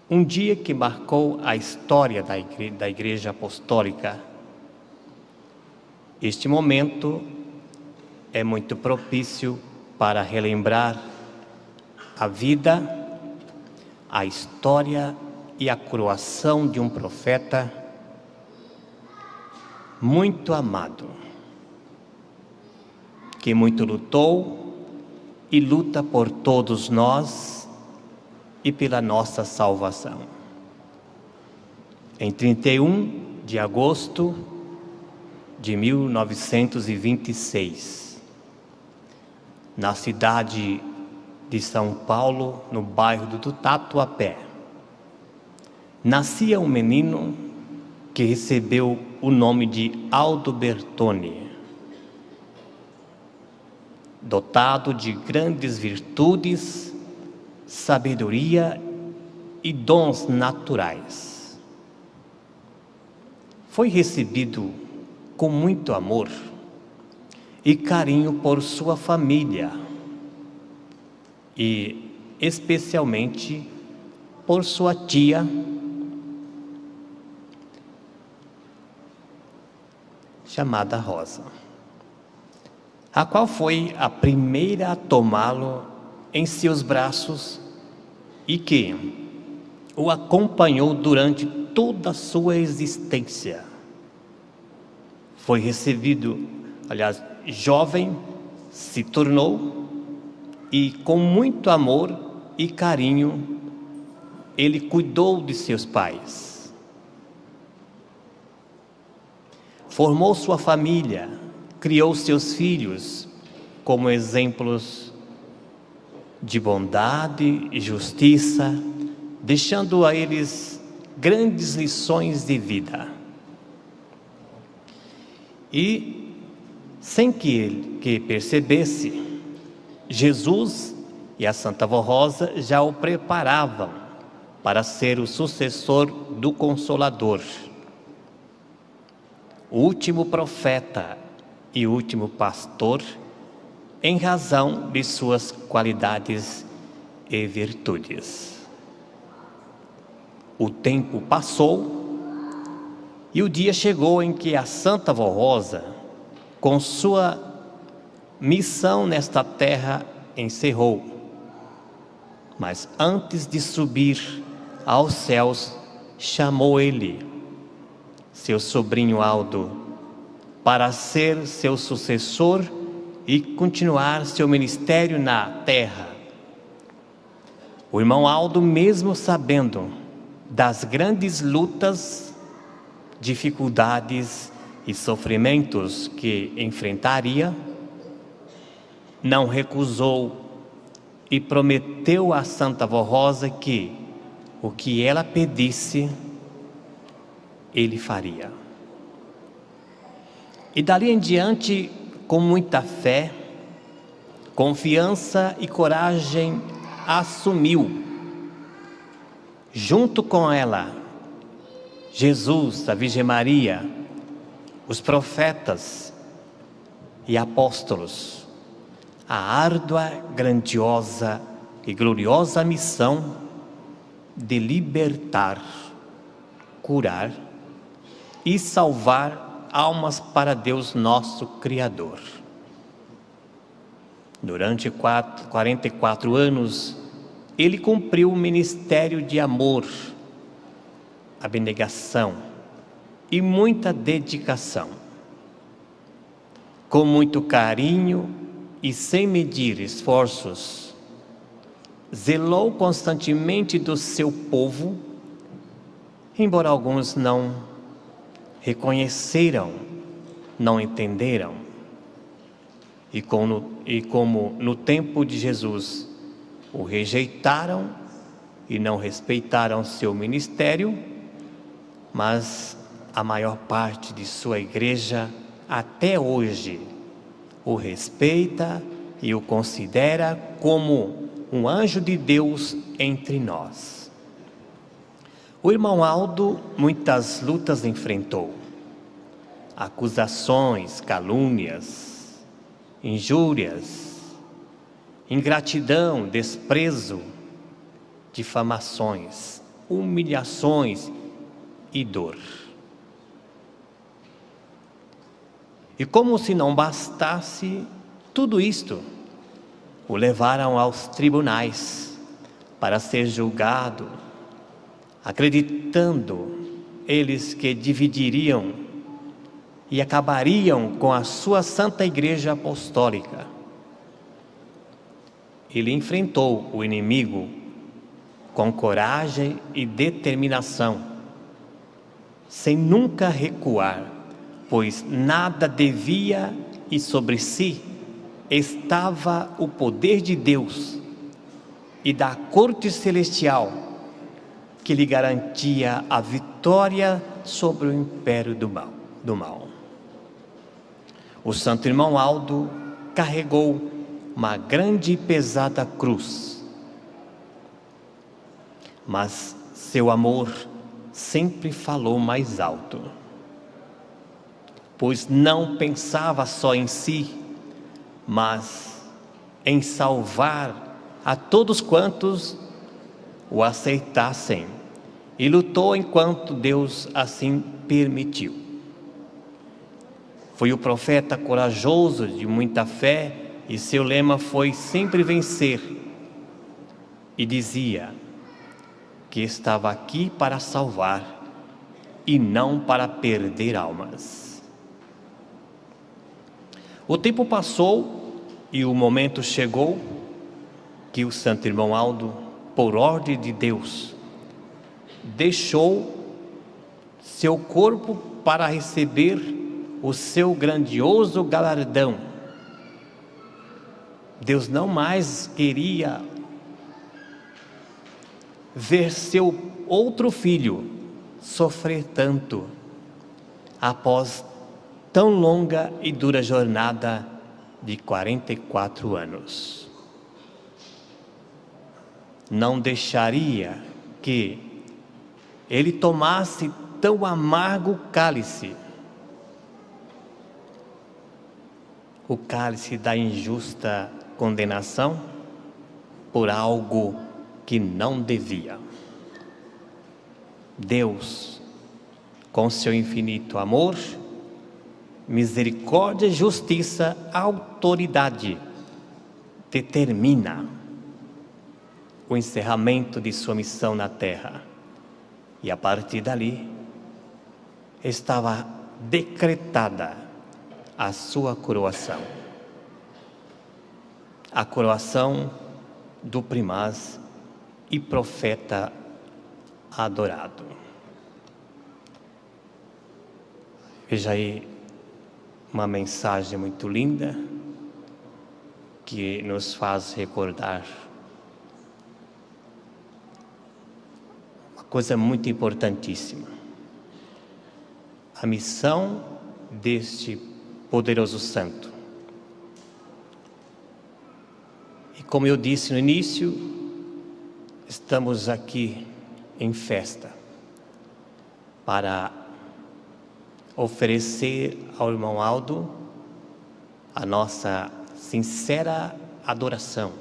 um dia que marcou a história da Igreja Apostólica. Este momento é muito propício para relembrar a vida, a história e a coroação de um profeta muito amado, que muito lutou e luta por todos nós e pela nossa salvação. Em 31 de agosto de 1926, na cidade de São Paulo, no bairro do Tatuapé, nascia um menino que recebeu o nome de Aldo Bertoni, dotado de grandes virtudes, sabedoria e dons naturais. Foi recebido com muito amor e carinho por sua família e especialmente por sua tia, chamada Rosa, a qual foi a primeira a tomá-lo em seus braços e que o acompanhou durante toda a sua existência. Foi recebido, aliás, jovem, se tornou, e com muito amor e carinho, ele cuidou de seus pais. Formou sua família, criou seus filhos como exemplos de bondade e justiça, deixando a eles grandes lições de vida. E, sem que ele percebesse, Jesus e a Santa Vó Rosa já o preparavam para ser o sucessor do Consolador, o último profeta e último pastor, em razão de suas qualidades e virtudes. O tempo passou e o dia chegou em que a Santa Vó Rosa, com sua missão nesta terra, encerrou. Mas antes de subir aos céus, chamou ele, seu sobrinho Aldo, para ser seu sucessor e continuar seu ministério na terra. O irmão Aldo, mesmo sabendo das grandes lutas, dificuldades e sofrimentos que enfrentaria, não recusou e prometeu à Santa Vó Rosa que o que ela pedisse, ele faria. E dali em diante, com muita fé, confiança e coragem, assumiu, junto com ela, Jesus, a Virgem Maria, os profetas e apóstolos, a árdua, grandiosa e gloriosa missão de libertar, curar e salvar almas para Deus nosso Criador. Durante 44 anos, ele cumpriu o ministério de amor, abnegação e muita dedicação. Com muito carinho e sem medir esforços, zelou constantemente do seu povo, embora alguns não reconheceram, não entenderam. E como no tempo de Jesus o rejeitaram e não respeitaram seu ministério, mas a maior parte de sua igreja até hoje o respeita e o considera como um anjo de Deus entre nós. O irmão Aldo muitas lutas enfrentou, acusações, calúnias, injúrias, ingratidão, desprezo, difamações, humilhações e dor. E como se não bastasse tudo isto, o levaram aos tribunais para ser julgado, acreditando eles que dividiriam e acabariam com a sua Santa Igreja Apostólica. Ele enfrentou o inimigo com coragem e determinação, sem nunca recuar, pois nada devia e sobre si estava o poder de Deus e da corte celestial que lhe garantia a vitória sobre o império do mal. O santo irmão Aldo carregou uma grande e pesada cruz, mas seu amor sempre falou mais alto, pois não pensava só em si, mas em salvar a todos quantos o aceitassem, e lutou enquanto Deus assim permitiu. Foi o profeta corajoso, de muita fé, e seu lema foi sempre vencer, e dizia que estava aqui para salvar e não para perder almas. O tempo passou e o momento chegou que o santo irmão Aldo, por ordem de Deus, deixou seu corpo para receber o seu grandioso galardão. Deus não mais queria ver seu outro filho sofrer tanto após tão longa e dura jornada de 44 anos. Não deixaria que ele tomasse tão amargo cálice, o cálice da injusta condenação por algo que não devia. Deus, com seu infinito amor, misericórdia, justiça, autoridade, determina o encerramento de sua missão na terra. E a partir dali, estava decretada a sua coroação. A coroação do primaz e profeta adorado. Veja aí uma mensagem muito linda que nos faz recordar uma coisa muito importantíssima: a missão deste poderoso santo. E como eu disse no início, estamos aqui em festa para oferecer ao irmão Aldo a nossa sincera adoração,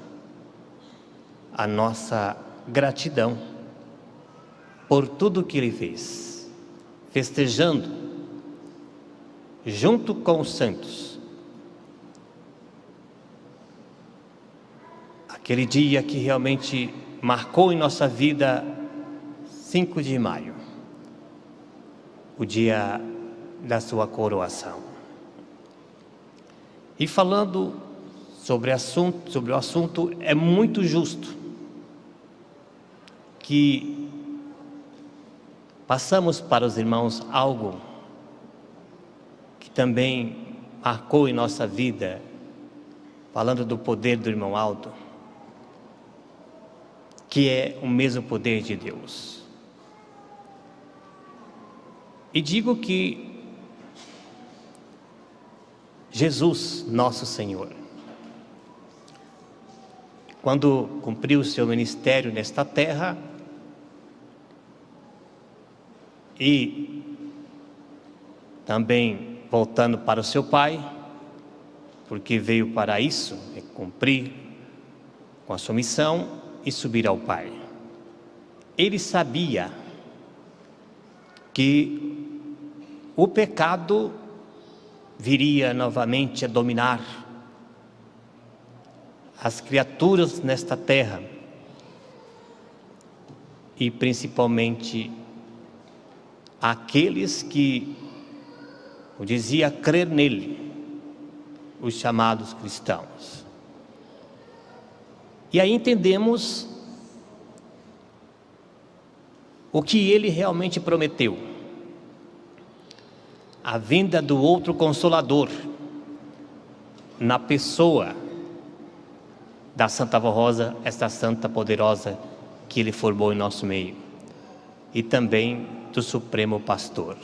a nossa gratidão por tudo que ele fez, festejando junto com os santos aquele dia que realmente marcou em nossa vida, 5 de maio, o dia da sua coroação. E falando sobre o assunto, é muito justo que passamos para os irmãos algo que também marcou em nossa vida, falando do poder do irmão Aldo, que é o mesmo poder de Deus. E digo que Jesus, nosso Senhor, quando cumpriu o seu ministério nesta terra e também voltando para o seu Pai, porque veio para isso, cumprir com a sua missão e subir ao Pai. Ele sabia que o pecado viria novamente a dominar as criaturas nesta terra. e principalmente aqueles que, eu dizia, crer nele, os chamados cristãos. E aí entendemos o que ele realmente prometeu: a vinda do outro Consolador, na pessoa da Santa Avó Rosa, esta santa poderosa que ele formou em nosso meio, e também do Supremo Pastor.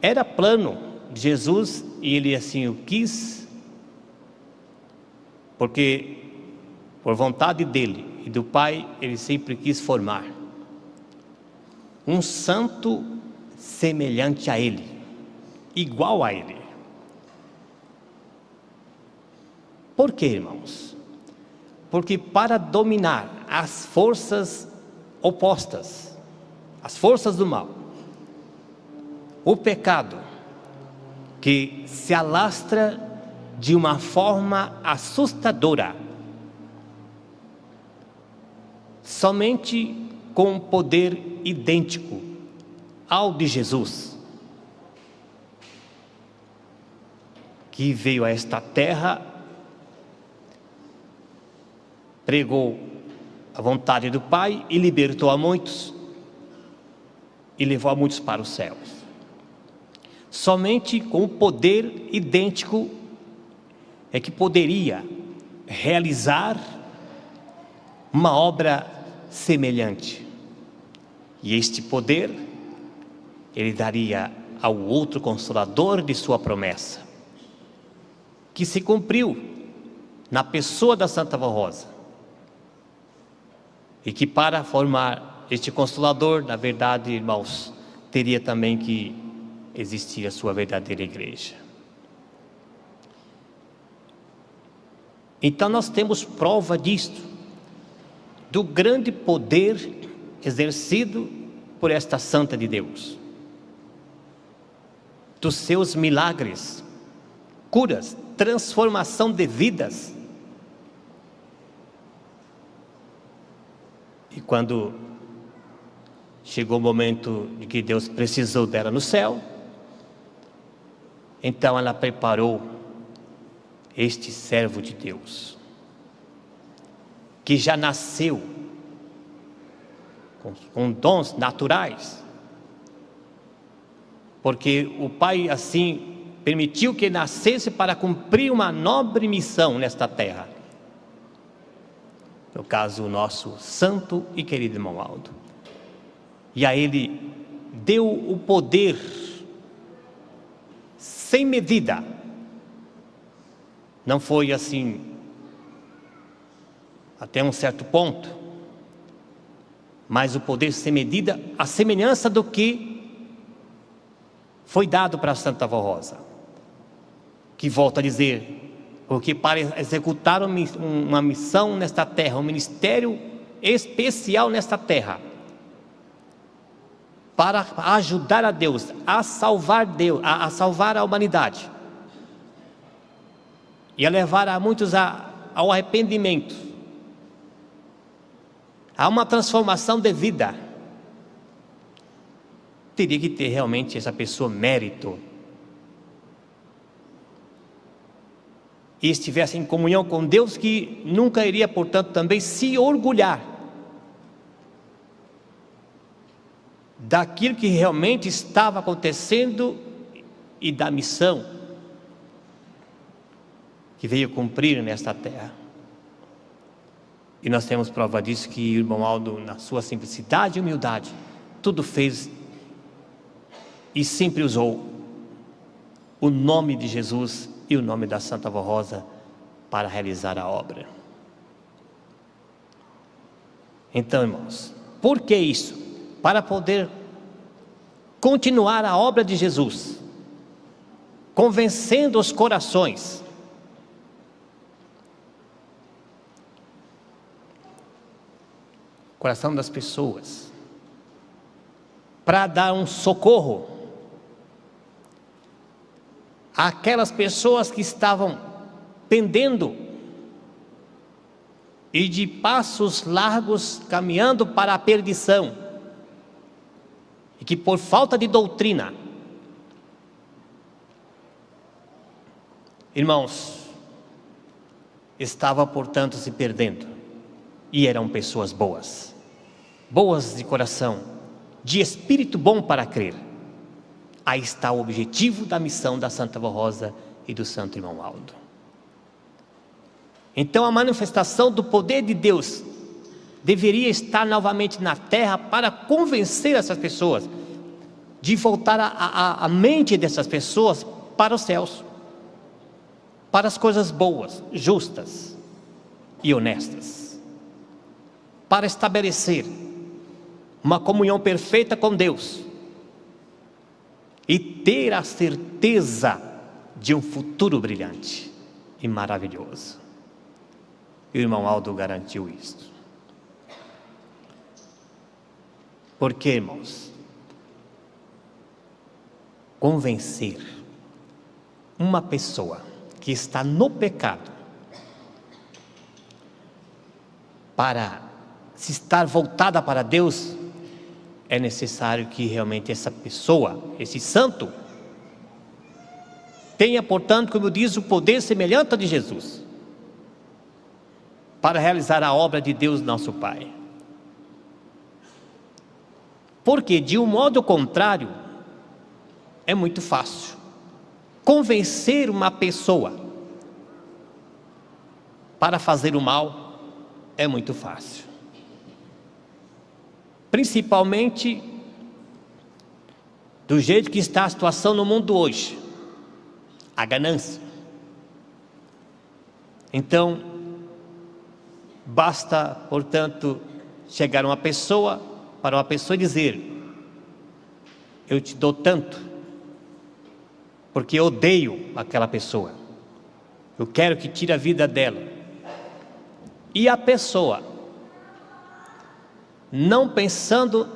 Era plano de Jesus, e ele assim o quis, porque por vontade dele e do Pai, ele sempre quis formar um santo semelhante a ele, igual a ele. Por quê, irmãos? Porque para dominar as forças opostas, as forças do mal, o pecado, que se alastra de uma forma assustadora, somente com um poder idêntico ao de Jesus, que veio a esta terra, pregou a vontade do Pai e libertou a muitos, e levou a muitos para os céus. Somente com o poder idêntico é que poderia realizar uma obra semelhante. E este poder ele daria ao outro Consolador de sua promessa, que se cumpriu na pessoa da Santa Avó Rosa. E que para formar este Consolador, na verdade, irmãos, teria também que existir a sua verdadeira igreja. Então nós temos prova disto, do grande poder exercido por esta Santa de Deus, dos seus milagres, curas, transformação de vidas. E quando chegou o momento de que Deus precisou dela no céu, então ela preparou este servo de Deus, que já nasceu com dons naturais, porque o Pai assim permitiu que nascesse para cumprir uma nobre missão nesta terra. No caso, o nosso santo e querido irmão Aldo. E a ele deu o poder sem medida. Não foi assim até um certo ponto, mas o poder sem medida, a semelhança do que foi dado para a Santa Avó Rosa, que volta a dizer, porque para executar uma missão nesta terra, um ministério especial nesta terra, para ajudar a Deus, a salvar a salvar a humanidade, e a levar a muitos ao arrependimento, a uma transformação de vida, teria que ter realmente essa pessoa mérito, e estivesse em comunhão com Deus, que nunca iria, portanto, também se orgulhar daquilo que realmente estava acontecendo e da missão que veio cumprir nesta terra. E nós temos prova disso, que o irmão Aldo, na sua simplicidade e humildade, tudo fez e sempre usou o nome de Jesus e o nome da Santa Avó Rosa para realizar a obra. Então, irmãos, por que isso? Para poder continuar a obra de Jesus, convencendo os corações, coração das pessoas, para dar um socorro àquelas pessoas que estavam pendendo e de passos largos caminhando para a perdição, e que por falta de doutrina, irmãos, estava portanto se perdendo, e eram pessoas boas, boas de coração, de espírito bom para crer. Aí está o objetivo da missão da Santa Vó Rosa e do Santo Irmão Aldo. Então a manifestação do poder de Deus deveria estar novamente na terra para convencer essas pessoas, de voltar a mente dessas pessoas para os céus, para as coisas boas, justas e honestas, para estabelecer uma comunhão perfeita com Deus e ter a certeza de um futuro brilhante e maravilhoso. E o irmão Aldo garantiu isto. Porque, irmãos, convencer uma pessoa que está no pecado para se estar voltada para Deus, é necessário que realmente essa pessoa, esse santo, tenha, portanto, como diz, o poder semelhante ao de Jesus, para realizar a obra de Deus nosso Pai. Porque de um modo contrário, é muito fácil convencer uma pessoa para fazer o mal, é muito fácil. Principalmente do jeito que está a situação no mundo hoje, a ganância. Então, basta, portanto, chegar para uma pessoa e dizer: eu te dou tanto, porque eu odeio aquela pessoa, eu quero que tire a vida dela. E a pessoa, não pensando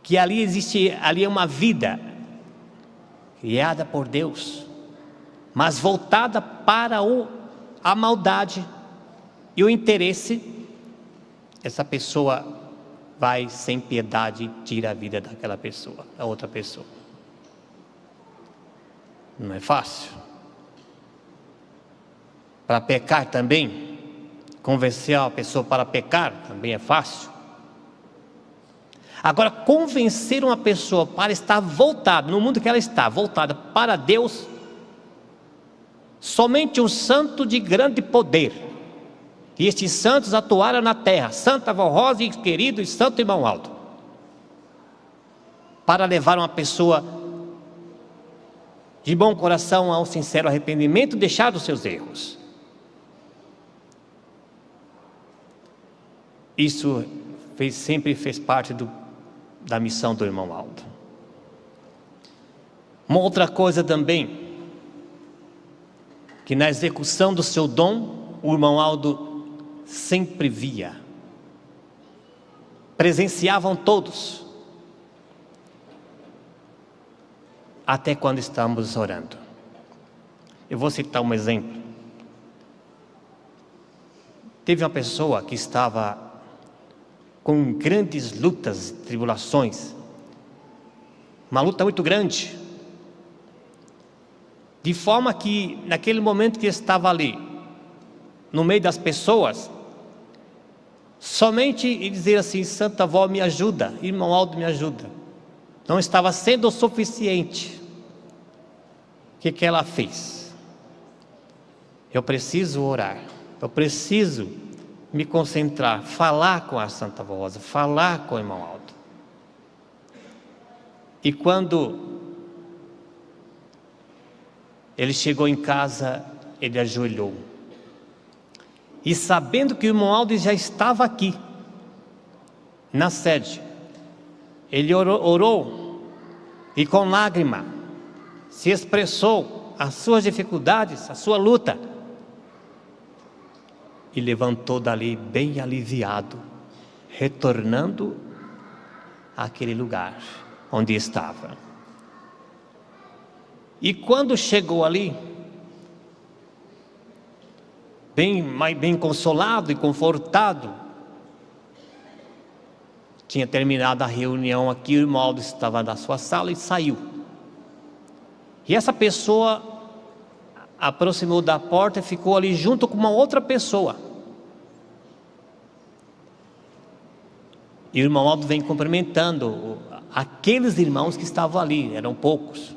que ali é uma vida criada por Deus, mas voltada para a maldade e o interesse, essa pessoa vai sem piedade e tira a vida daquela pessoa, da outra pessoa. Não é fácil. Para pecar também, convencer a pessoa para pecar também é fácil. Agora, convencer uma pessoa para estar voltada, no mundo que ela está, voltada para Deus, somente um santo de grande poder, e estes santos atuaram na terra, Santa Vó Rosa e querido e Santo Irmão Aldo, para levar uma pessoa de bom coração a um sincero arrependimento, deixar os seus erros. Isso sempre fez parte da missão do irmão Aldo. Uma outra coisa também, que na execução do seu dom, o irmão Aldo sempre via, presenciavam todos, até quando estamos orando. Eu vou citar um exemplo. Teve uma pessoa que estava com grandes lutas, tribulações, uma luta muito grande, de forma que naquele momento que estava ali, no meio das pessoas, somente ele dizer assim: Santa Vó, me ajuda, irmão Aldo, me ajuda, não estava sendo o suficiente. O que ela fez? Eu preciso orar, eu preciso me concentrar, falar com a Santa Vó Rosa, falar com o irmão Aldo. E quando ele chegou em casa, ele ajoelhou, e sabendo que o irmão Aldo já estava aqui na sede, ele orou e com lágrima se expressou as suas dificuldades, a sua luta, e levantou dali bem aliviado, retornando àquele lugar onde estava. E quando chegou ali, bem bem consolado e confortado, tinha terminado a reunião aqui, o irmão Aldo estava na sua sala e saiu. E essa pessoa aproximou da porta e ficou ali junto com uma outra pessoa. E o irmão Aldo vem cumprimentando aqueles irmãos que estavam ali, eram poucos.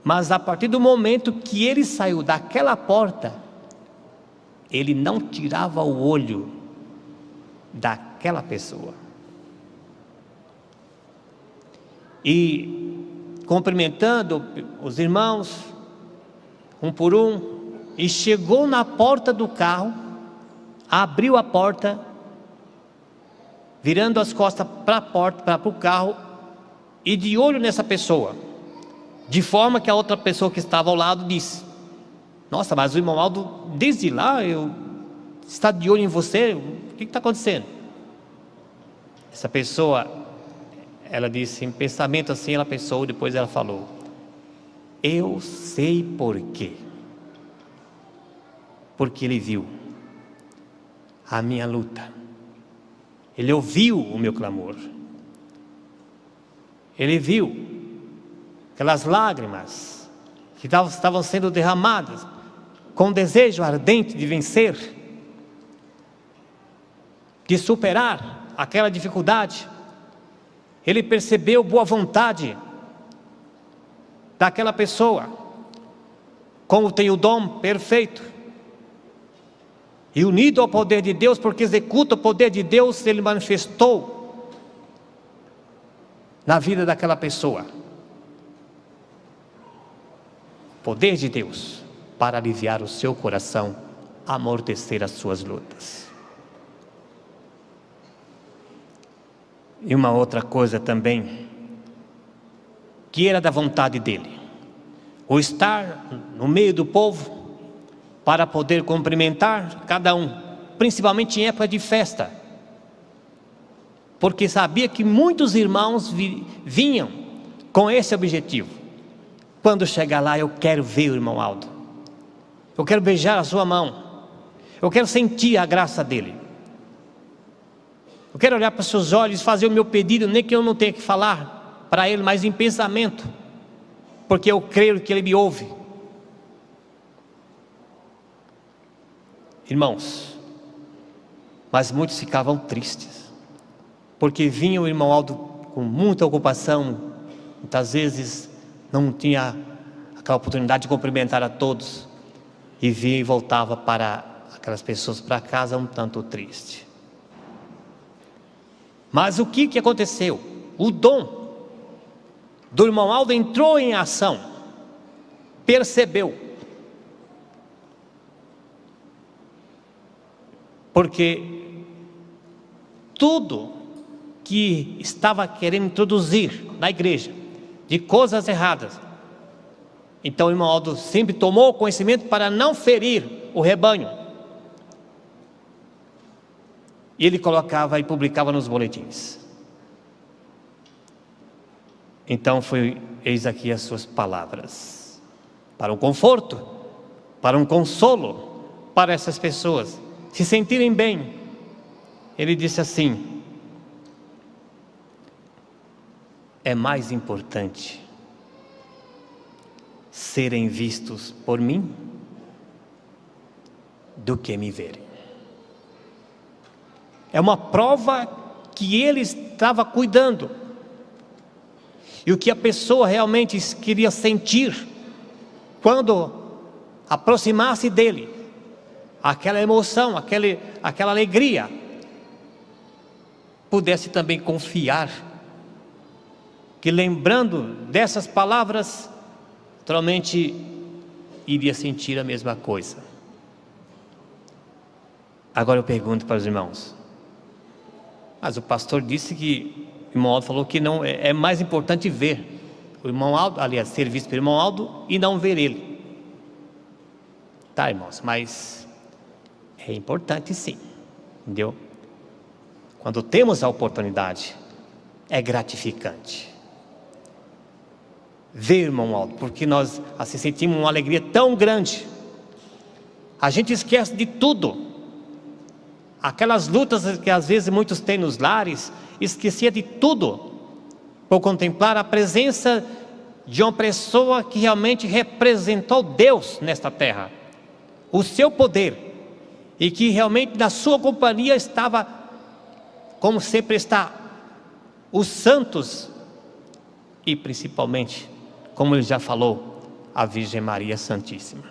Mas a partir do momento que ele saiu daquela porta, ele não tirava o olho daquela pessoa. E cumprimentando os irmãos, um por um, e chegou na porta do carro, abriu a porta, virando as costas para a porta, para o carro, e de olho nessa pessoa, de forma que a outra pessoa que estava ao lado disse: nossa, mas o irmão Aldo, desde lá, está de olho em você, o que está acontecendo? Essa pessoa, ela disse, em pensamento assim, ela pensou, depois ela falou: eu sei por quê. Porque ele viu a minha luta, ele ouviu o meu clamor, ele viu aquelas lágrimas que estavam sendo derramadas, com desejo ardente de vencer, de superar aquela dificuldade. Ele percebeu boa vontade daquela pessoa, como tem o dom perfeito, e unido ao poder de Deus, porque executa o poder de Deus, ele manifestou na vida daquela pessoa poder de Deus para aliviar o seu coração, amortecer as suas lutas. E uma outra coisa também, que era da vontade dele, o estar no meio do povo, para poder cumprimentar cada um, principalmente em época de festa, porque sabia que muitos irmãos vinham com esse objetivo. Quando chegar lá, eu quero ver o irmão Aldo, eu quero beijar a sua mão, eu quero sentir a graça dele, eu quero olhar para os seus olhos, fazer o meu pedido, nem que eu não tenha que falar para ele, mas em pensamento, porque eu creio que ele me ouve. Irmãos, mas muitos ficavam tristes, porque vinha o irmão Aldo com muita ocupação, muitas vezes não tinha aquela oportunidade de cumprimentar a todos, e vinha e voltava para aquelas pessoas para casa um tanto triste. Mas o que aconteceu? O dom do irmão Aldo entrou em ação, percebeu, porque tudo que estava querendo introduzir na igreja, de coisas erradas, então o irmão Aldo sempre tomou conhecimento para não ferir o rebanho, e ele colocava e publicava nos boletins. Então eis aqui as suas palavras, para um conforto, para um consolo, para essas pessoas se sentirem bem. Ele disse assim: é mais importante serem vistos por mim do que me verem. É uma prova que ele estava cuidando, e o que a pessoa realmente queria sentir quando aproximasse dele, aquela emoção, aquela alegria, pudesse também confiar que, lembrando dessas palavras, naturalmente iria sentir a mesma coisa. Agora eu pergunto para os irmãos: mas o pastor disse que o irmão Aldo falou que não é mais importante ver o irmão Aldo, aliás, ser visto pelo irmão Aldo e não ver ele. Tá, irmãos, mas é importante sim, entendeu? Quando temos a oportunidade, é gratificante. ver, irmão Aldo, porque nós assim sentimos uma alegria tão grande. A gente esquece de tudo. Aquelas lutas que às vezes muitos têm nos lares, esquecia de tudo por contemplar a presença de uma pessoa que realmente representou Deus nesta terra, o seu poder, e que realmente na sua companhia estava, como sempre está, os santos e principalmente, como ele já falou, a Virgem Maria Santíssima.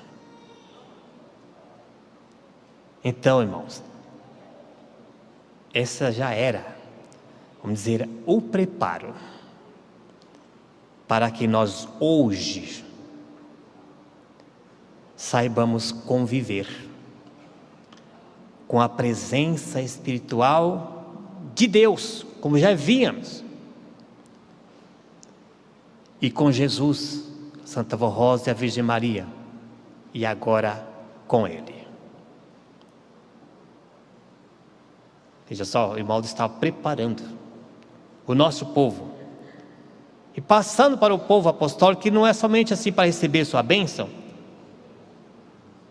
Então, irmãos, essa já era, vamos dizer, o preparo para que nós hoje saibamos conviver com a presença espiritual de Deus, como já víamos, e com Jesus, Santa Vó Rosa e a Virgem Maria, e agora com Ele. Veja só, o irmão estava preparando o nosso povo e passando para o povo apostólico, que não é somente assim para receber sua bênção,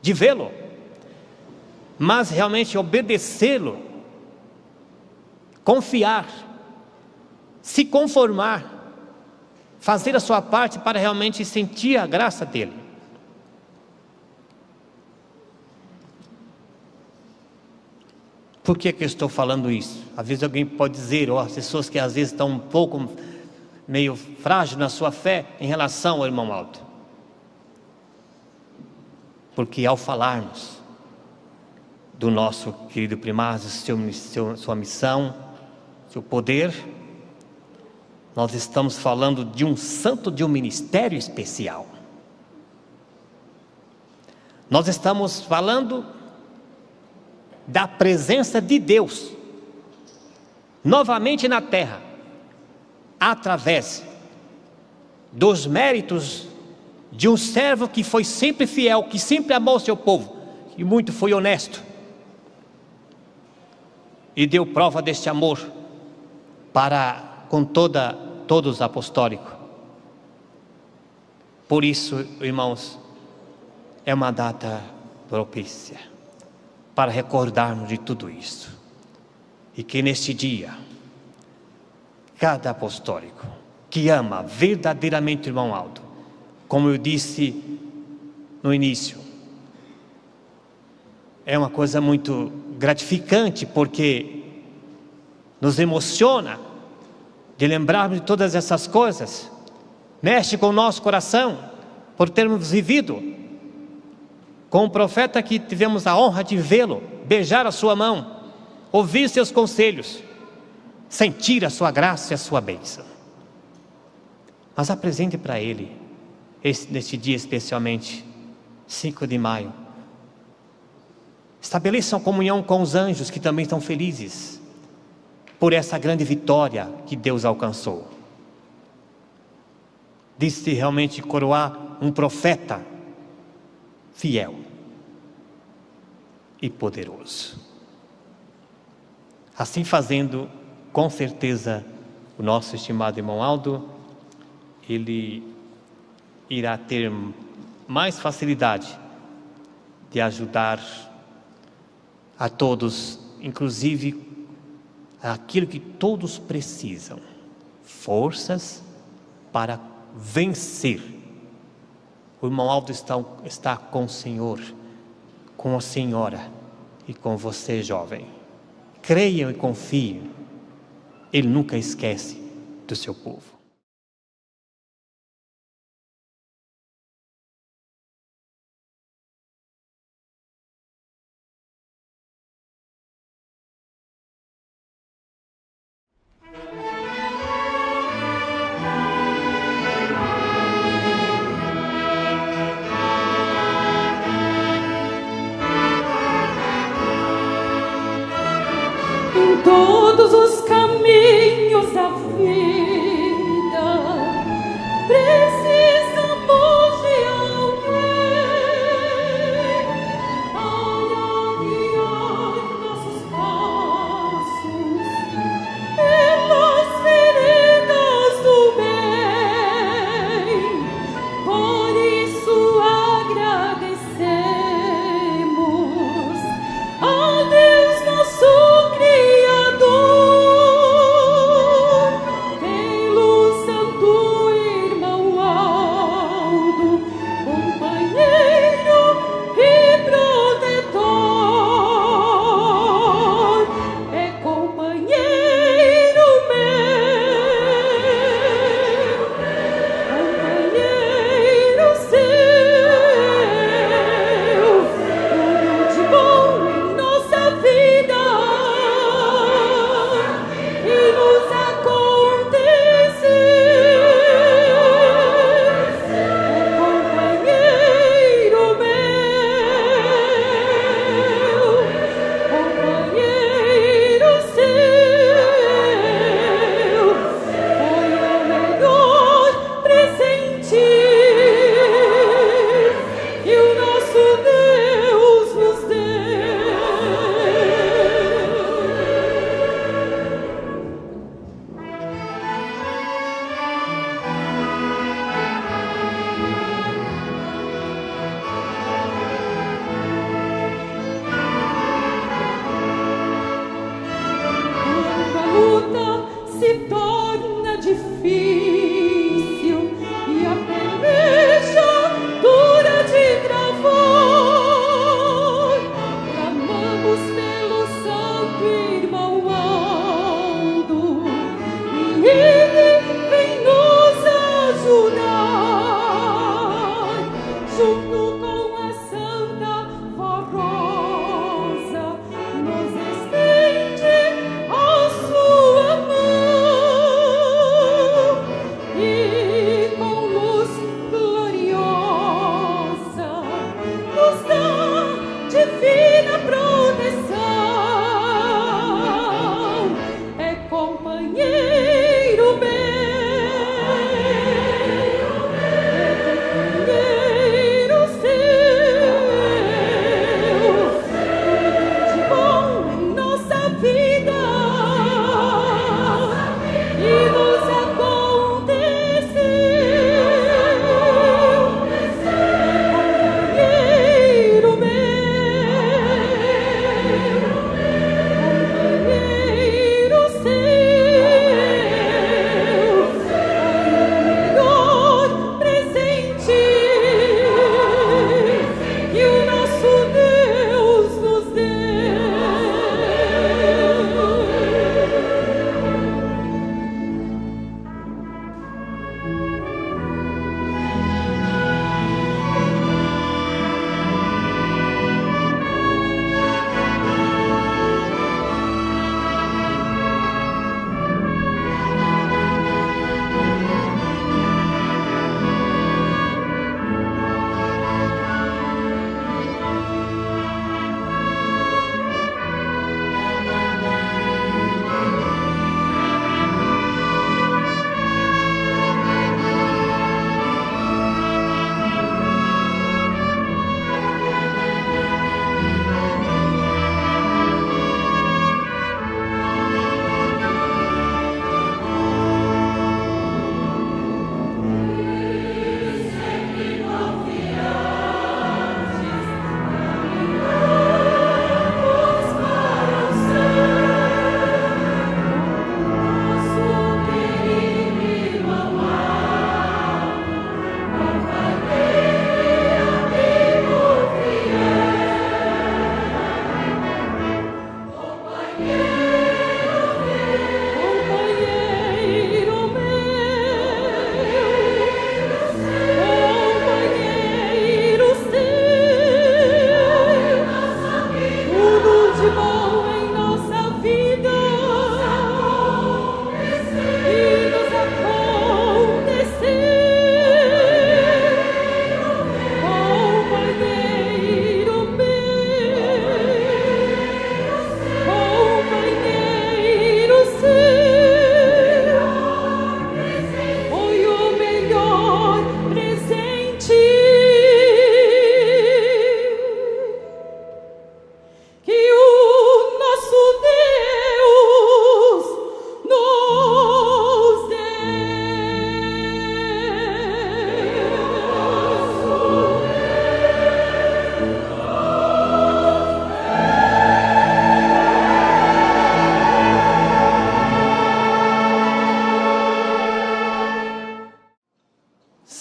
de vê-lo, mas realmente obedecê-lo, confiar, se conformar, fazer a sua parte para realmente sentir a graça dele. Por que eu estou falando isso? Às vezes alguém pode dizer, ou as pessoas que às vezes estão um pouco meio frágil na sua fé em relação ao irmão Aldo. Porque ao falarmos do nosso querido primaz, sua missão, seu poder, nós estamos falando de um santo, de um ministério especial. Nós estamos falando da presença de Deus novamente na terra, através dos méritos de um servo que foi sempre fiel, que sempre amou o seu povo e muito foi honesto e deu prova deste amor para com todos apostólicos. Por isso, irmãos, é uma data propícia para recordarmos de tudo isso, e que neste dia cada apostólico que ama verdadeiramente o irmão Aldo, como eu disse no início, é uma coisa muito gratificante, porque nos emociona de lembrarmos de todas essas coisas, mexe com o nosso coração, por termos vivido com o profeta que tivemos a honra de vê-lo, beijar a sua mão, ouvir seus conselhos, sentir a sua graça e a sua bênção. Mas apresente para ele, neste dia especialmente, 5 de maio, estabeleçam comunhão com os anjos que também estão felizes por essa grande vitória que Deus alcançou. Disse realmente coroar um profeta fiel e poderoso. Assim fazendo, com certeza, o nosso estimado irmão Aldo, ele irá ter mais facilidade de ajudar a todos, inclusive aquilo que todos precisam, forças para vencer. O irmão Aldo está com o Senhor, com a senhora e com você, jovem. Creiam e confiem, Ele nunca esquece do seu povo. Em todos os caminhos da vida precisamos de alguém para guiar nossos passos pelas veredas do bem.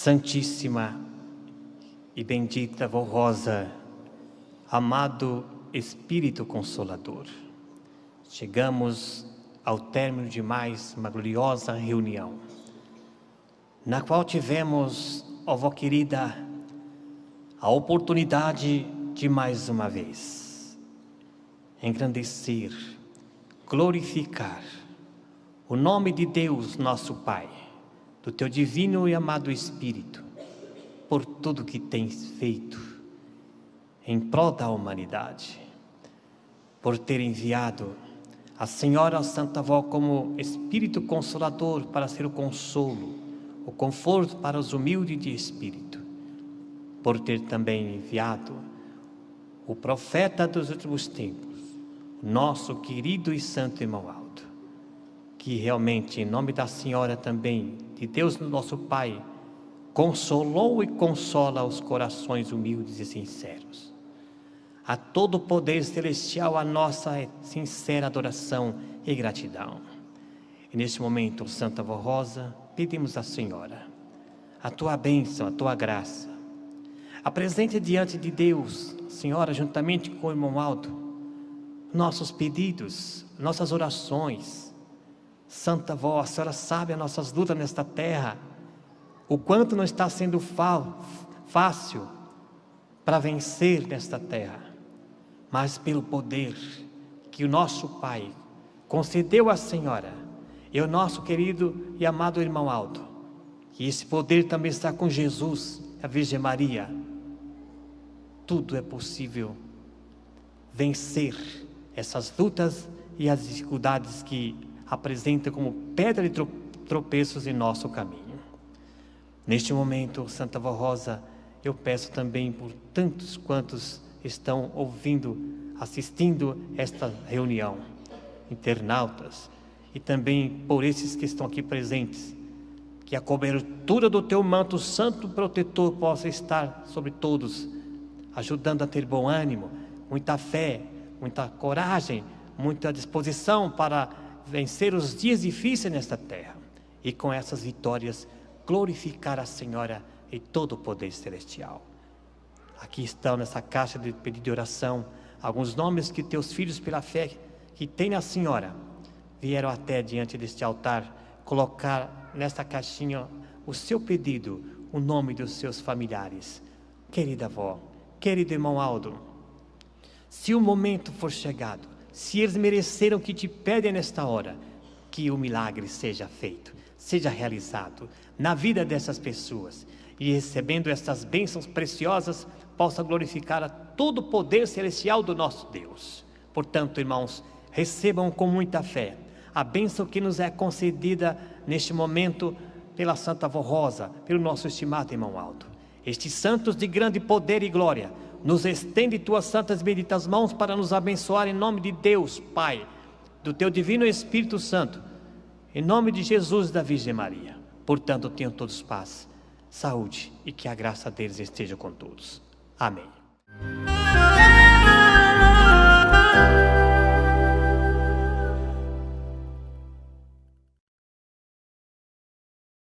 Santíssima e bendita Vó Rosa, amado Espírito Consolador, chegamos ao término de mais uma gloriosa reunião, na qual tivemos, ó vó querida, a oportunidade de mais uma vez engrandecer, glorificar o nome de Deus, nosso Pai, do teu divino e amado Espírito, por tudo que tens feito em prol da humanidade, por ter enviado a Senhora Santa Vó como Espírito Consolador para ser o consolo, o conforto para os humildes de espírito, por ter também enviado o profeta dos últimos tempos, nosso querido e santo irmão Aldo, que realmente, em nome da Senhora também, de Deus nosso Pai, consolou e consola os corações humildes e sinceros. A todo o poder celestial, a nossa sincera adoração e gratidão. E neste momento, Santa Vó Rosa, pedimos à Senhora a tua bênção, a tua graça. Apresente diante de Deus, Senhora, juntamente com o irmão Aldo, nossos pedidos, nossas orações. Santa Vó, a Senhora sabe as nossas lutas nesta terra, o quanto não está sendo fácil para vencer nesta terra, mas pelo poder que o nosso Pai concedeu à Senhora e ao nosso querido e amado irmão Aldo, que esse poder também está com Jesus, a Virgem Maria, tudo é possível vencer essas lutas e as dificuldades que apresentam como pedra de tropeços em nosso caminho. Neste momento, Santa Vó Rosa, eu peço também por tantos quantos estão ouvindo, assistindo esta reunião, internautas, e também por esses que estão aqui presentes, que a cobertura do teu manto santo protetor possa estar sobre todos, ajudando a ter bom ânimo, muita fé, muita coragem, muita disposição para vencer os dias difíceis nesta terra, e com essas vitórias glorificar a Senhora e todo o poder celestial. Aqui estão nessa caixa de pedido de oração alguns nomes que teus filhos, pela fé que têm na Senhora, vieram até diante deste altar colocar nesta caixinha o seu pedido, o nome dos seus familiares. Querida avó, querido irmão Aldo, se o momento for chegado, se eles mereceram o que te pedem nesta hora, que o milagre seja feito, seja realizado na vida dessas pessoas, e recebendo essas bênçãos preciosas, possa glorificar a todo o poder celestial do nosso Deus. Portanto, irmãos, recebam com muita fé a bênção que nos é concedida neste momento pela Santa Vó Rosa, pelo nosso estimado irmão Aldo. Estes santos de grande poder e glória, nos estende tuas santas e benditas mãos para nos abençoar em nome de Deus, Pai, do teu divino Espírito Santo, em nome de Jesus e da Virgem Maria. Portanto, tenham todos paz, saúde e que a graça deles esteja com todos. Amém.